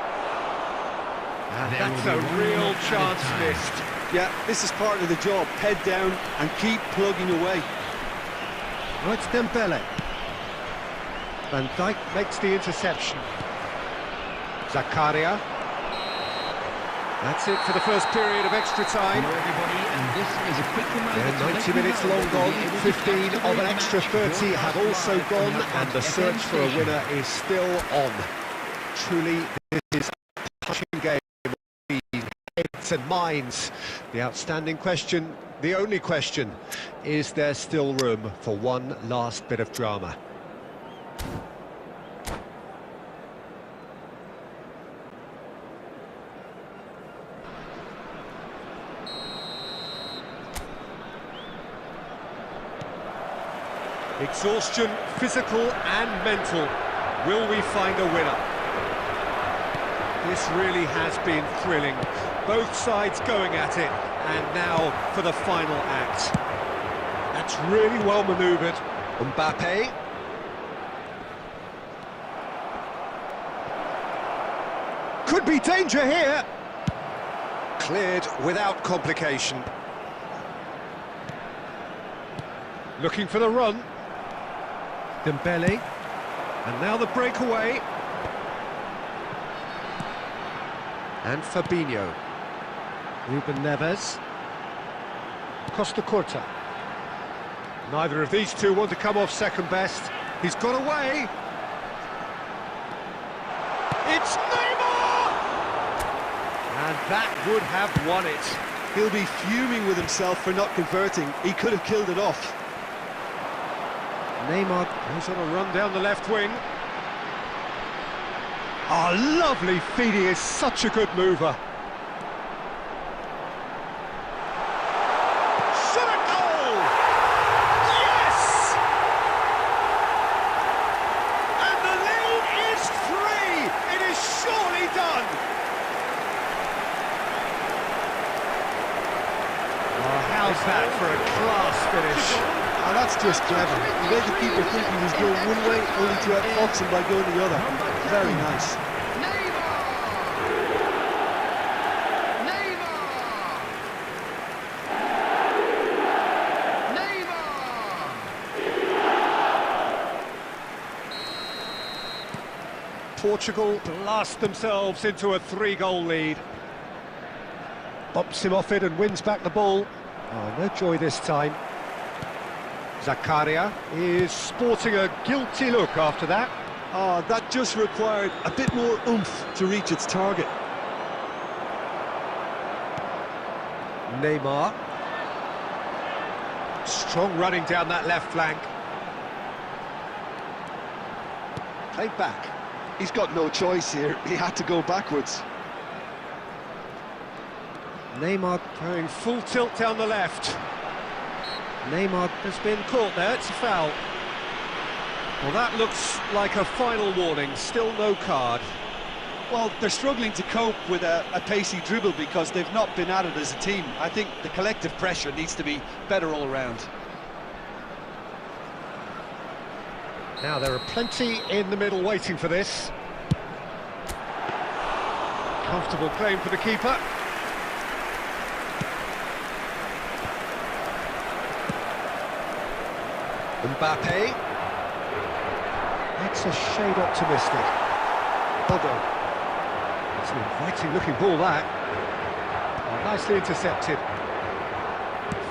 And that's a real chance missed. Yeah, this is part of the job. Head down and keep plugging away. Oh, it's Dembele. Van Dijk makes the interception. Zakaria. That's it for the first period of extra time. Hello everybody, and this is a quick reminder. Yeah, 90 minutes long gone, 15 of an extra 30 have also gone, and the search for a winner is still on. Truly, this is a touching game of heads and minds. The outstanding question, the only question, is there still room for one last bit of drama? Exhaustion, physical and mental. Will we find a winner? This really has been thrilling. Both sides going at it, and now for the final act. That's really well manoeuvred. Mbappe. Could be danger here. Cleared without complication. Looking for the run. Dembele. And now the breakaway. And Fabinho. Ruben Neves. Costa Curta. Neither of these two want to come off second best. He's got away. It's Neymar! And that would have won it. He'll be fuming with himself for not converting. He could have killed it off. Neymar goes on a run down the left wing. Oh, lovely feed. He is such a good mover. Shot a goal! Yes! And the lead is 3. It is surely done. Oh, how's that for a class finish? Oh, that's just clever. He made the keeper think he was going one way, only to outfox him by going the other. Very nice. Portugal blast themselves into a 3-goal lead. Bops him off it and wins back the ball. Oh, no joy this time. Zakaria is sporting a guilty look after that. Oh, that just required a bit more oomph to reach its target. Neymar. Strong running down that left flank. Played back. He's got no choice here. He had to go backwards. Neymar going full tilt down the left. Neymar has been caught there, it's a foul. Well, that looks like a final warning, still no card. Well, they're struggling to cope with a pacey dribble because they've not been at it as a team. I think the collective pressure needs to be better all round. Now, there are plenty in the middle waiting for this. Comfortable claim for the keeper. Mbappe. That's a shade optimistic. Odo. It's an inviting looking ball, that. Oh, nicely intercepted.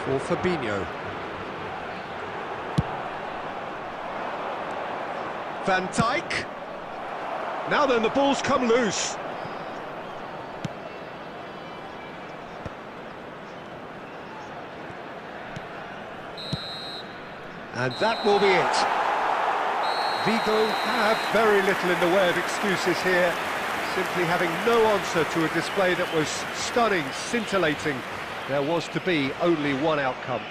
For Fabinho. Van Dijk. Now then, the ball's come loose. And that will be it. Vigo have very little in the way of excuses here, simply having no answer to a display that was stunning, scintillating. There was to be only one outcome.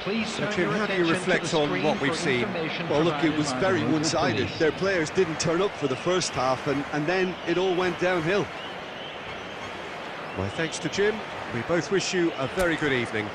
Please turn Jim, your how do you attention reflect to the on screen what we've for seen? information Well, look, it provided was by very the local one-sided. police. Their players didn't turn up for the first half, and then it all went downhill. My thanks to Jim. We both wish you a very good evening.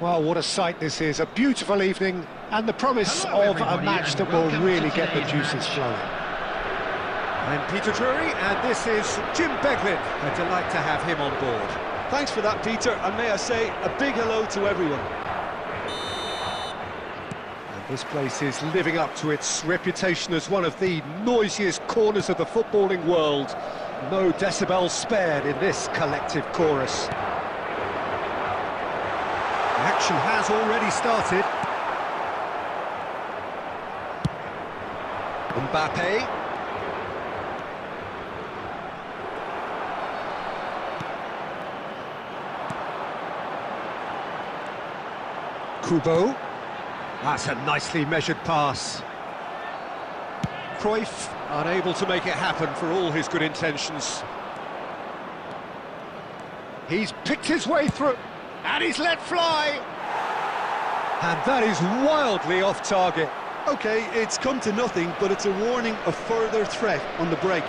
Well, what a sight this is. A beautiful evening and the promise of a match that will really get the juices flowing. I'm Peter Drury, and this is Jim Beglin. A delight to have him on board. Thanks for that, Peter, and may I say a big hello to everyone. And this place is living up to its reputation as one of the noisiest corners of the footballing world. No decibels spared in this collective chorus. Action has already started. Mbappe. Kubo. That's a nicely measured pass. Cruyff unable to make it happen for all his good intentions. He's picked his way through. And he's let fly! And that is wildly off target. OK, it's come to nothing, but it's a warning of further threat on the break.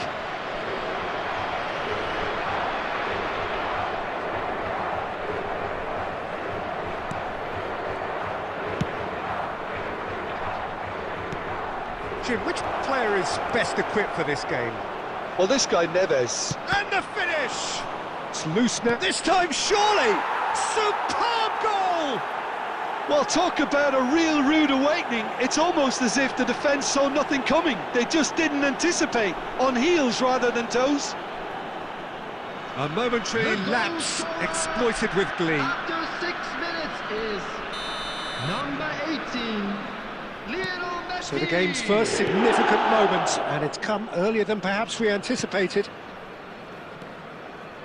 Jim, which player is best equipped for this game? Well, this guy, Neves. And the finish! It's loose now. This time, surely! Superb goal! Well, talk about a real rude awakening. It's almost as if the defence saw nothing coming. They just didn't anticipate. On heels rather than toes. A momentary lapse exploited with glee. After 6 minutes is number 18, Lionel Messi. So the game's first significant moment, and it's come earlier than perhaps we anticipated.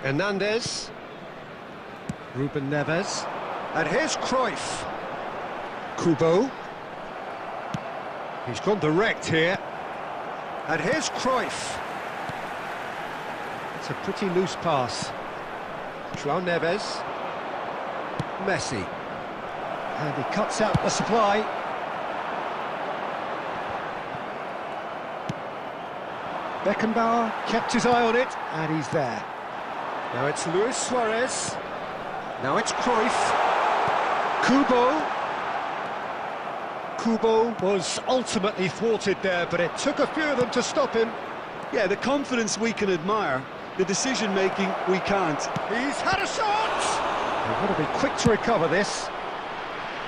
Hernandez. Ruben Neves. And here's Cruyff. Kubo. He's gone direct here. And here's Cruyff. It's a pretty loose pass. João Neves. Messi. And he cuts out the supply. Beckenbauer kept his eye on it, and he's there. Now it's Luis Suarez. Now it's Cruyff. Kubo. Kubo was ultimately thwarted there, but it took a few of them to stop him. Yeah, the confidence we can admire, the decision-making we can't. He's had a shot! They've got to be quick to recover this.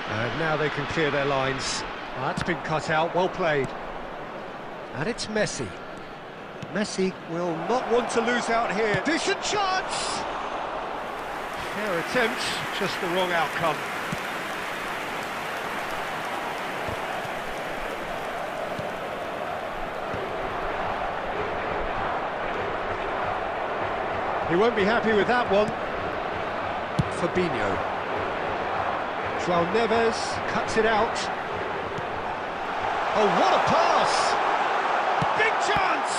And now they can clear their lines. That's been cut out, well played. And it's Messi. Messi will not want to lose out here. Decent chance! Fair attempt, just the wrong outcome. He won't be happy with that one. Fabinho. João Neves cuts it out. Oh, what a pass! Big chance!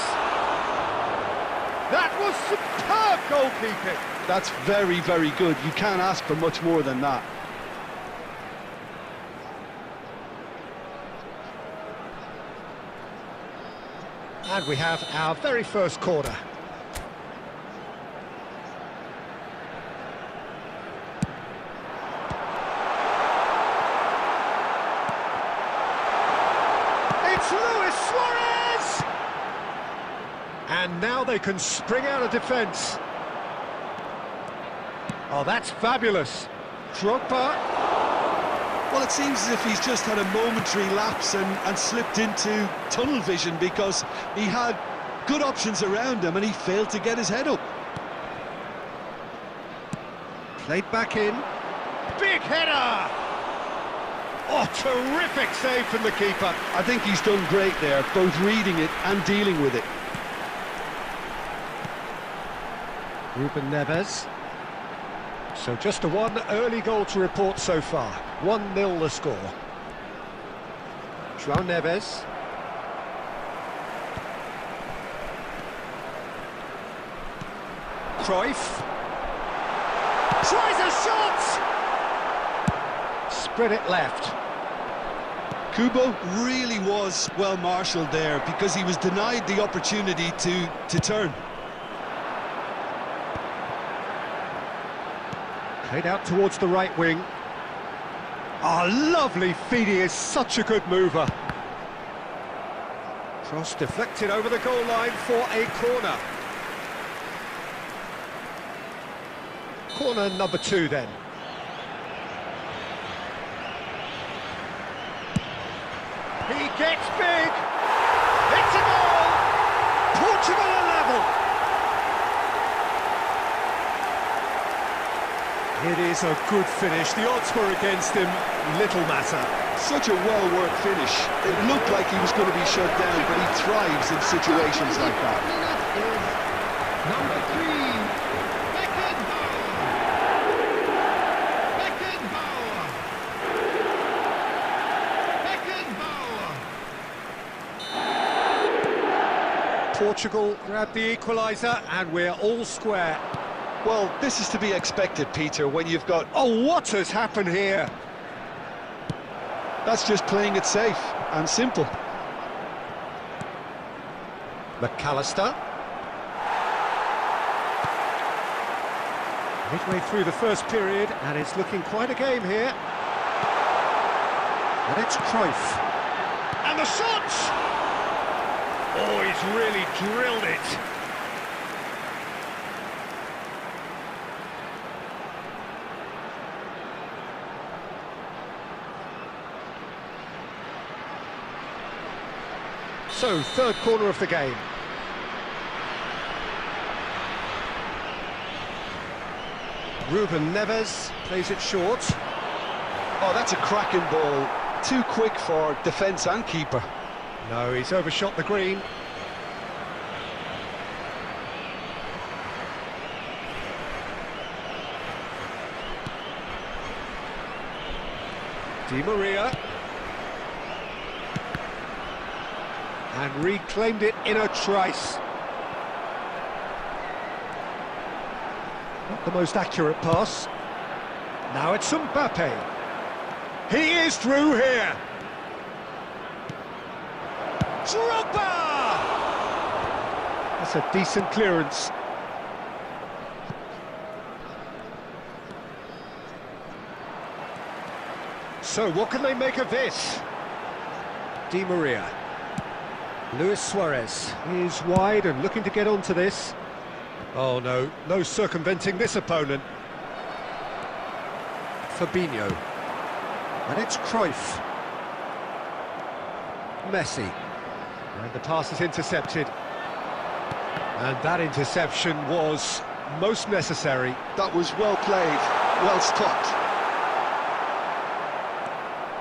That was superb goalkeeping. That's very, very good. You can't ask for much more than that. And we have our very first corner. It's Luis Suarez! And now they can spring out of defence. Oh, that's fabulous. Drogba. Well, it seems as if he's just had a momentary lapse and slipped into tunnel vision, because he had good options around him and he failed to get his head up. Played back in. Big header! Oh, terrific save from the keeper. I think he's done great there, both reading it and dealing with it. Ruben Neves. So just a one early goal to report so far. 1-0 the score. João Neves. Cruyff. Tries a shot! Spread it left. Kubo really was well marshalled there, because he was denied the opportunity to turn. Played out towards the right wing. Oh, lovely feed, he is such a good mover. Cross deflected over the goal line for a corner. Corner number 2 then. He gets big! It's a goal! Portugal are level! It is a good finish. The odds were against him. Little matter. Such a well-worked finish. It looked like he was going to be shut down, but he thrives in situations like that. Number 3, Beckenbauer. Portugal grabbed the equaliser and we're all square. Well, this is to be expected, Peter, when you've got... Oh, what has happened here? That's just playing it safe and simple. McAllister. Midway through the first period, and it's looking quite a game here. And it's Cruyff. And the shot! Oh, he's really drilled it. So, third corner of the game. Ruben Neves plays it short. Oh, that's a cracking ball. Too quick for defence and keeper. No, he's overshot the green. Di Maria. And reclaimed it in a trice. Not the most accurate pass. Now it's Mbappe. He is through here. Drogba! That's a decent clearance. So what can they make of this? Di Maria. Luis Suarez is wide and looking to get onto this. Oh no, no circumventing this opponent. Fabinho. And it's Cruyff. Messi. And the pass is intercepted. And that interception was most necessary. That was well played, well stopped.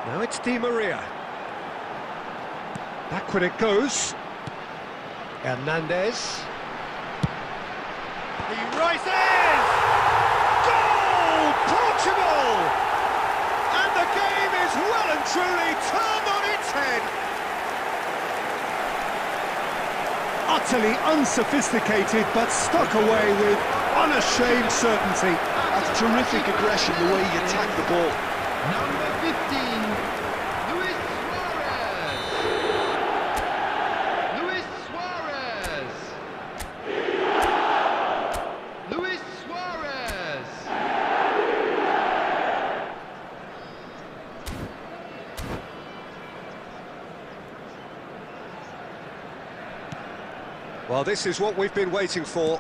Now it's Di Maria. Backward it goes. Hernandez. He rises! Goal! Portugal! And the game is well and truly turned on its head. Utterly unsophisticated, but stuck away with unashamed certainty. That's terrific aggression, the way he attacked the ball. Number 15, Luis Suarez. Luis Suarez. Luis Suarez. Well, this is what we've been waiting for.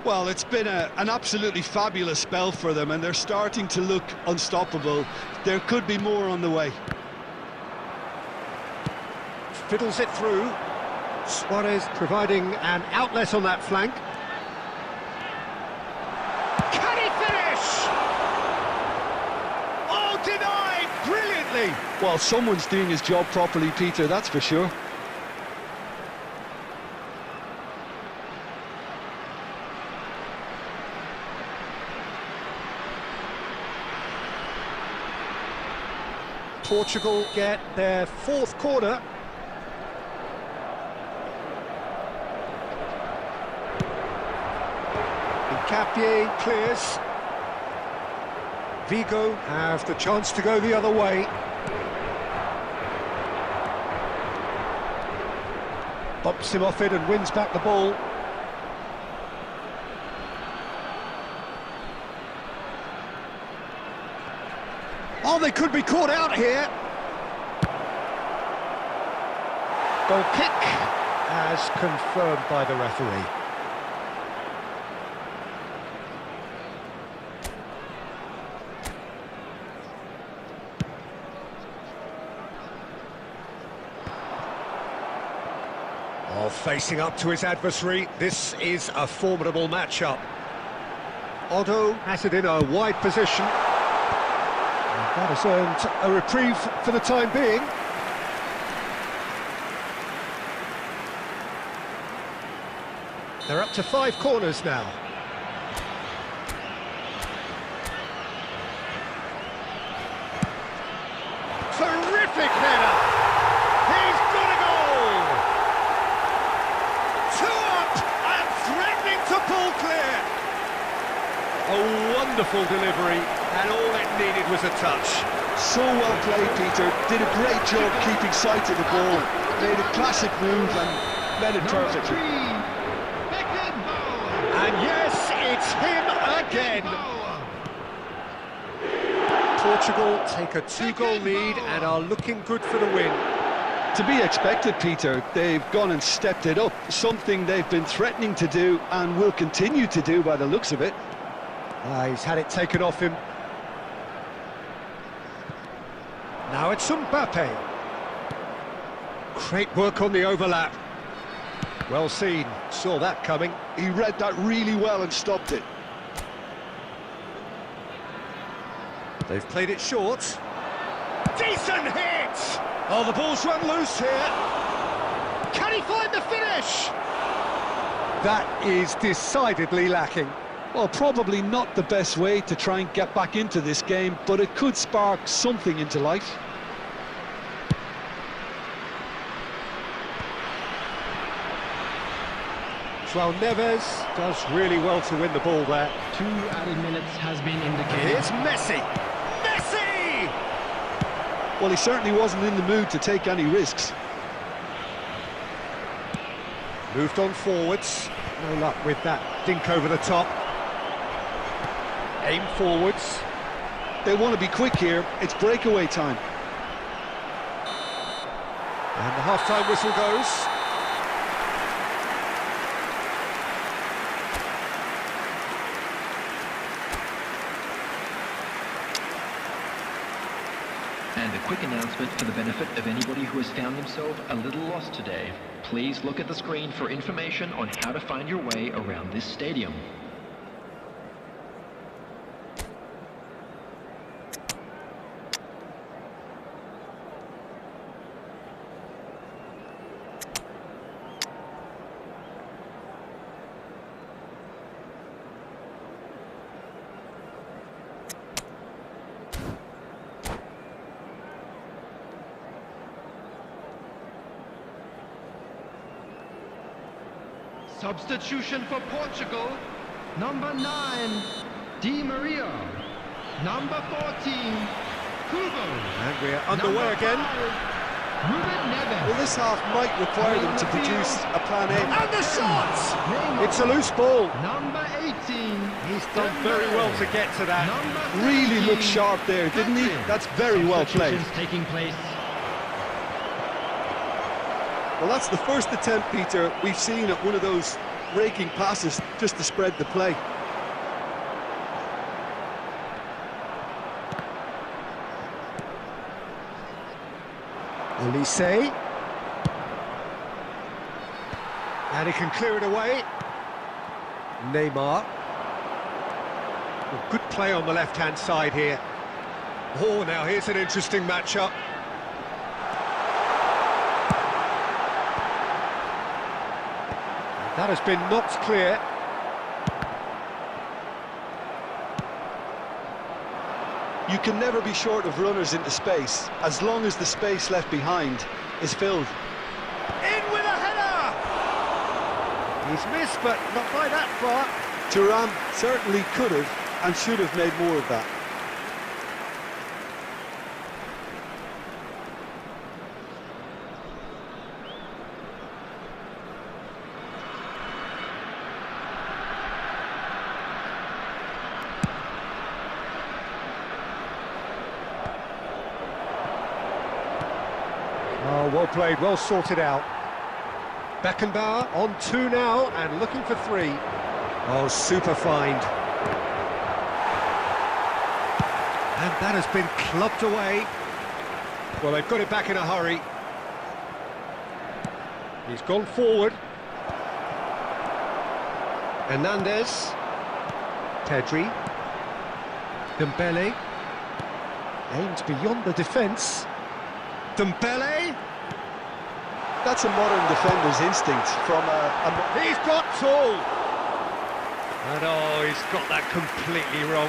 Well, it's been an absolutely fabulous spell for them, and they're starting to look unstoppable. There could be more on the way. Fiddles it through. Suarez providing an outlet on that flank. Can he finish? Oh, denied brilliantly. Well, someone's doing his job properly, Peter, that's for sure. Portugal get their fourth corner. Capier clears. Vigo have the chance to go the other way. Bumps him off it and wins back the ball. Oh, they could be caught out here. Goal kick as confirmed by the referee. Oh, facing up to his adversary, this is a formidable matchup. Otto has it in a wide position. That has earned a reprieve for the time being. They're up to 5 corners now. Terrific header! He's got a goal! 2 up and threatening to pull clear! A wonderful delivery, and all it needed was a touch. So well played, Peter. Did a great job keeping sight of the ball. Made a classic move and led it Number perfectly. 3, Beckenbauer. And yes, it's him again. Portugal take a 2-goal lead and are looking good for the win. To be expected, Peter. They've gone and stepped it up. Something they've been threatening to do and will continue to do by the looks of it. He's had it taken off him. Now it's Mbappe. Great work on the overlap. Well seen, saw that coming. He read that really well and stopped it. They've played it short. Decent hit! Oh, the ball's run loose here. Can he find the finish? That is decidedly lacking. Well, probably not the best way to try and get back into this game, but it could spark something into life. João Neves does really well to win the ball there. 2 added minutes has been indicated. Here's Messi! Messi! Well, he certainly wasn't in the mood to take any risks. Moved on forwards. No luck with that dink over the top. Aim forwards. They want to be quick here. It's breakaway time. And the half-time whistle goes. And a quick announcement for the benefit of anybody who has found themselves a little lost today. Please look at the screen for information on how to find your way around this stadium. Substitution for Portugal, number 9, Di Maria, number 14, Kubo. And we're underway again. Ruben Neves. Well, this half might require them to produce a plan A. And the shot! It's a loose ball. Number 18. He's done very well to get to that. Number Really 17, looked sharp there, didn't he? That's very well played. Substitutions taking place. Well, that's the first attempt, Peter, we've seen at one of those raking passes just to spread the play. Elise. And he can clear it away. Neymar. Well, good play on the left-hand side here. Oh, now here's an interesting matchup. That has been knocked clear. You can never be short of runners into space, as long as the space left behind is filled. In with a header! He's missed, but not by that far. Thuram certainly could have and should have made more of that. Oh, well played, well sorted out. Beckenbauer on 2 now and looking for 3. Oh, super find. And that has been clubbed away. Well, they've got it back in a hurry. He's gone forward. Hernandez. Pedri. Dembele. Aimed beyond the defence. Dembele. That's a modern defender's instinct from He's got tall. And oh, he's got that completely wrong.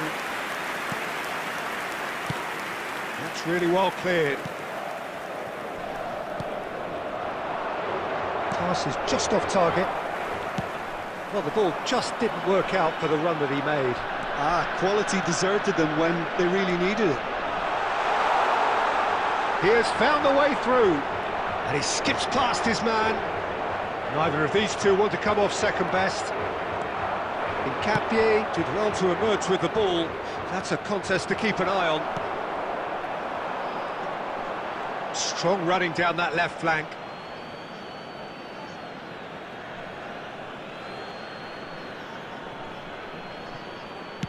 That's really well cleared. Pass is just off target. Well, the ball just didn't work out for the run that he made. quality deserted them when they really needed it. He has found the way through, and he skips past his man. Neither of these two want to come off second best. Hincapié did well to emerge with the ball. That's a contest to keep an eye on. Strong running down that left flank.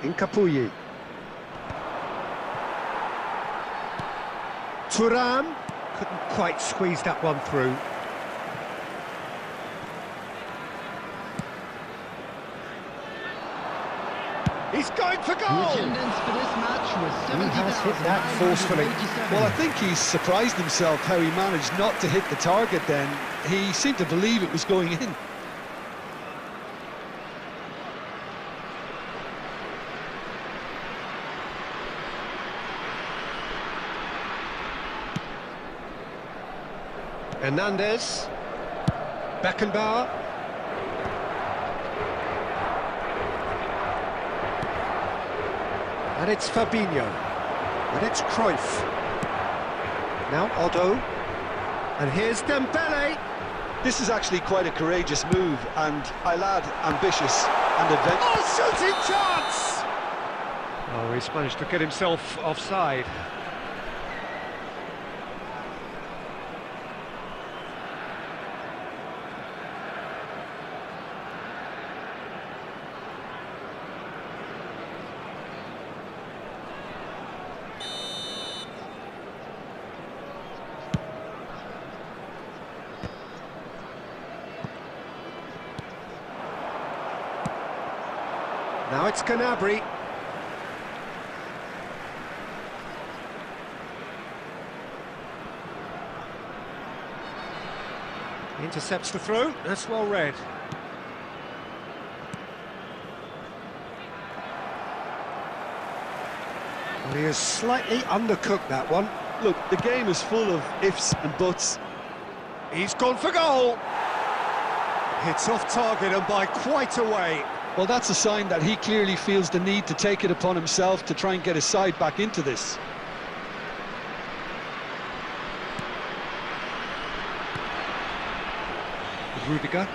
Hincapié. Thuram couldn't quite squeeze that one through. He's going for goal! The attendance for this match was He has hit that forcefully. Well, I think he's surprised himself how he managed not to hit the target then. He seemed to believe it was going in. Hernandez. Beckenbauer. And it's Fabinho. And it's Cruyff. Now Otto. And here's Dembele. This is actually quite a courageous move, and Aylad ambitious and adventurous. Oh, shooting chance! Oh, he's managed to get himself offside. Now it's Gnabry. Intercepts the throw, that's well read. Well, he has slightly undercooked that one. Look, the game is full of ifs and buts. He's gone for goal. It's off target and by quite a way. Well, that's a sign that he clearly feels the need to take it upon himself to try and get his side back into this. Rudiger.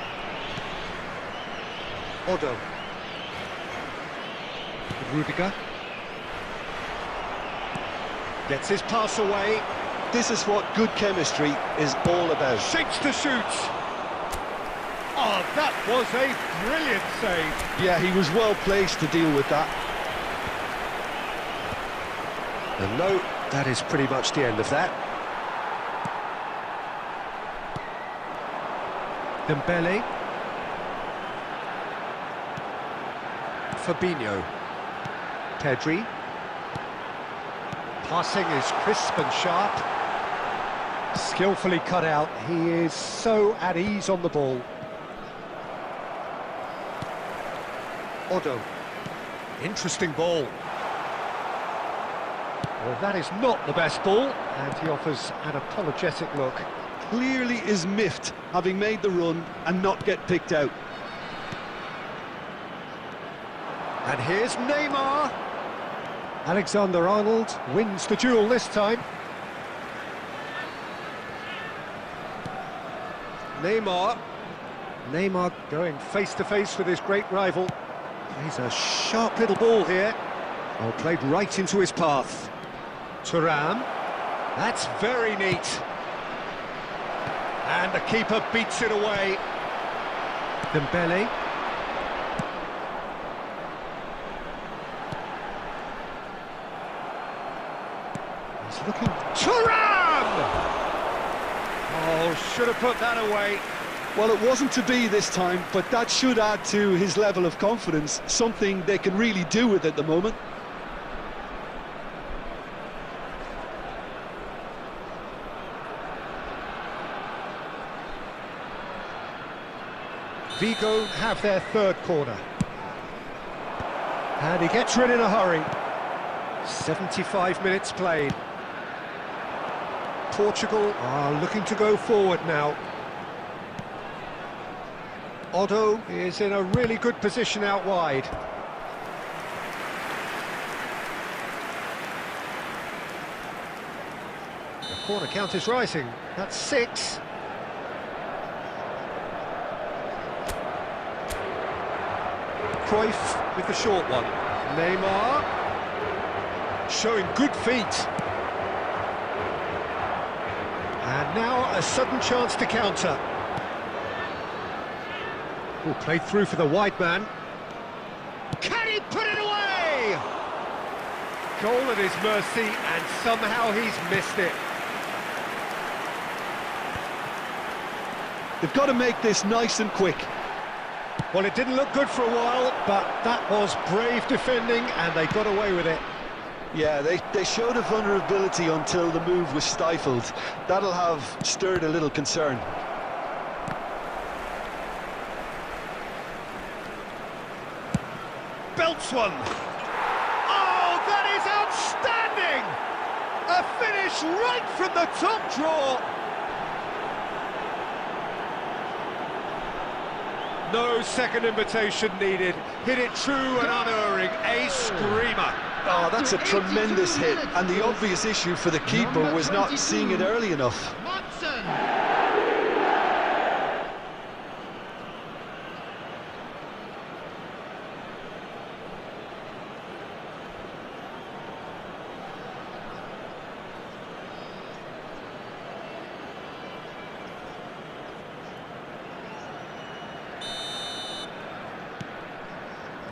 Otto. Rudiger. Gets his pass away. This is what good chemistry is all about. Shapes to shoot. Oh, that was a brilliant save. Yeah, he was well placed to deal with that. And no, that is pretty much the end of that. Dembele. Fabinho. Pedri. Passing is crisp and sharp. Skillfully cut out. He is so at ease on the ball. Otto. Interesting ball. Well, that is not the best ball, and he offers an apologetic look. Clearly is miffed, having made the run and not get picked out. And here's Neymar. Alexander-Arnold wins the duel this time. Neymar going face-to-face with his great rival. He's a sharp little ball here. Oh, played right into his path. Thuram. That's very neat. And the keeper beats it away. Dembele. He's looking... Thuram! Oh, should have put that away. Well, it wasn't to be this time, but that should add to his level of confidence, something they can really do with at the moment. Vigo have their third corner. And he gets rid in a hurry. 75 minutes played. Portugal are looking to go forward now. Otto is in a really good position out wide. The corner count is rising. That's 6. Cruyff with the short one. Neymar showing good feet. And now a sudden chance to counter. Oh, played through for the wide man. Can he put it away? Goal at his mercy, and somehow he's missed it. They've got to make this nice and quick. Well, it didn't look good for a while, but that was brave defending, and they got away with it. Yeah, they showed a vulnerability until the move was stifled. That'll have stirred a little concern. Belts one. Oh, that is outstanding! A finish right from the top drawer. No second invitation needed. Hit it true and unerring. A screamer. Oh, that's a tremendous hit, and the obvious issue for the keeper was not seeing it early enough. Watson.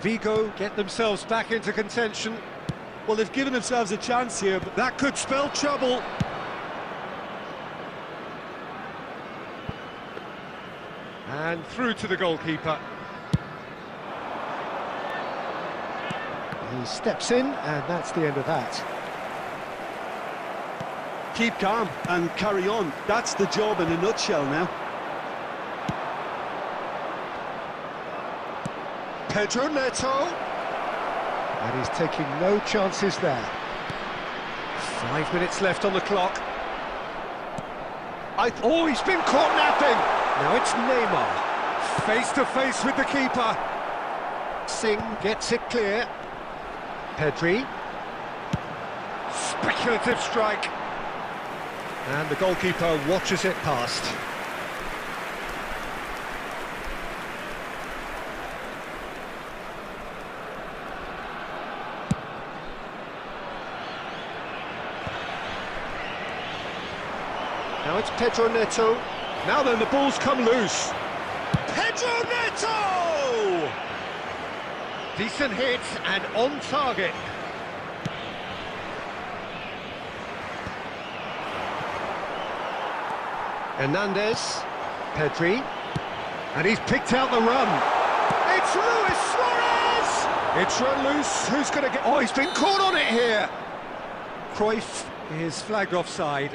Vigo get themselves back into contention. Well, they've given themselves a chance here, but That could spell trouble. And through to the goalkeeper. He steps in, and that's the end of that. Keep calm and carry on. That's the job in a nutshell now. Pedro Neto. And he's taking no chances there. 5 minutes left on the clock. Oh, he's been caught napping. Now it's Neymar, face to face with the keeper. Singh gets it clear. Pedri. Speculative strike. And the goalkeeper watches it past. Now it's Pedro Neto. Now then, the ball's come loose. Pedro Neto! Decent hit and on target. Hernandez. Pedri. And he's picked out the run. It's Luis Suarez! It's run loose. Who's going to get... Oh, he's been caught on it here. Cruyff is flagged offside.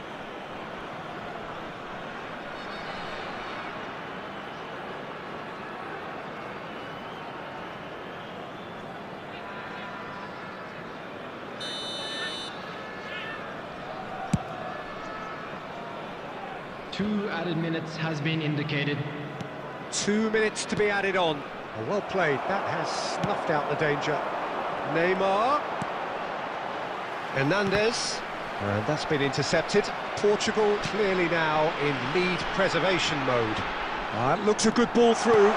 Two added minutes has been indicated. 2 minutes to be added on. Oh, well played. That has snuffed out the danger. Neymar. Hernandez. And that's been intercepted. Portugal clearly now in lead preservation mode. That looks a good ball through.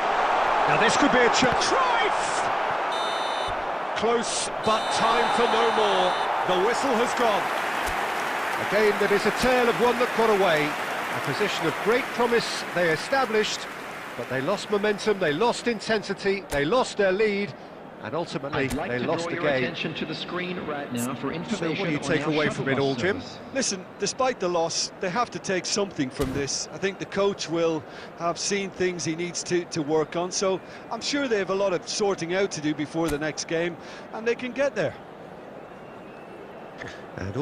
Now this could be a chance. Cruyff! Close, but time for no more. The whistle has gone. A game that is a tale of one that got away. A position of great promise they established, but they lost momentum, they lost intensity, they lost their lead, and ultimately I'd like they to lost draw the your game. attention to the screen right now for So information. what do you on take our away from it shuttle all, bus Jim? service. Listen, despite the loss, they have to take something from this. I think the coach will have seen things he needs to work on, so I'm sure they have a lot of sorting out to do before the next game, and they can get there. And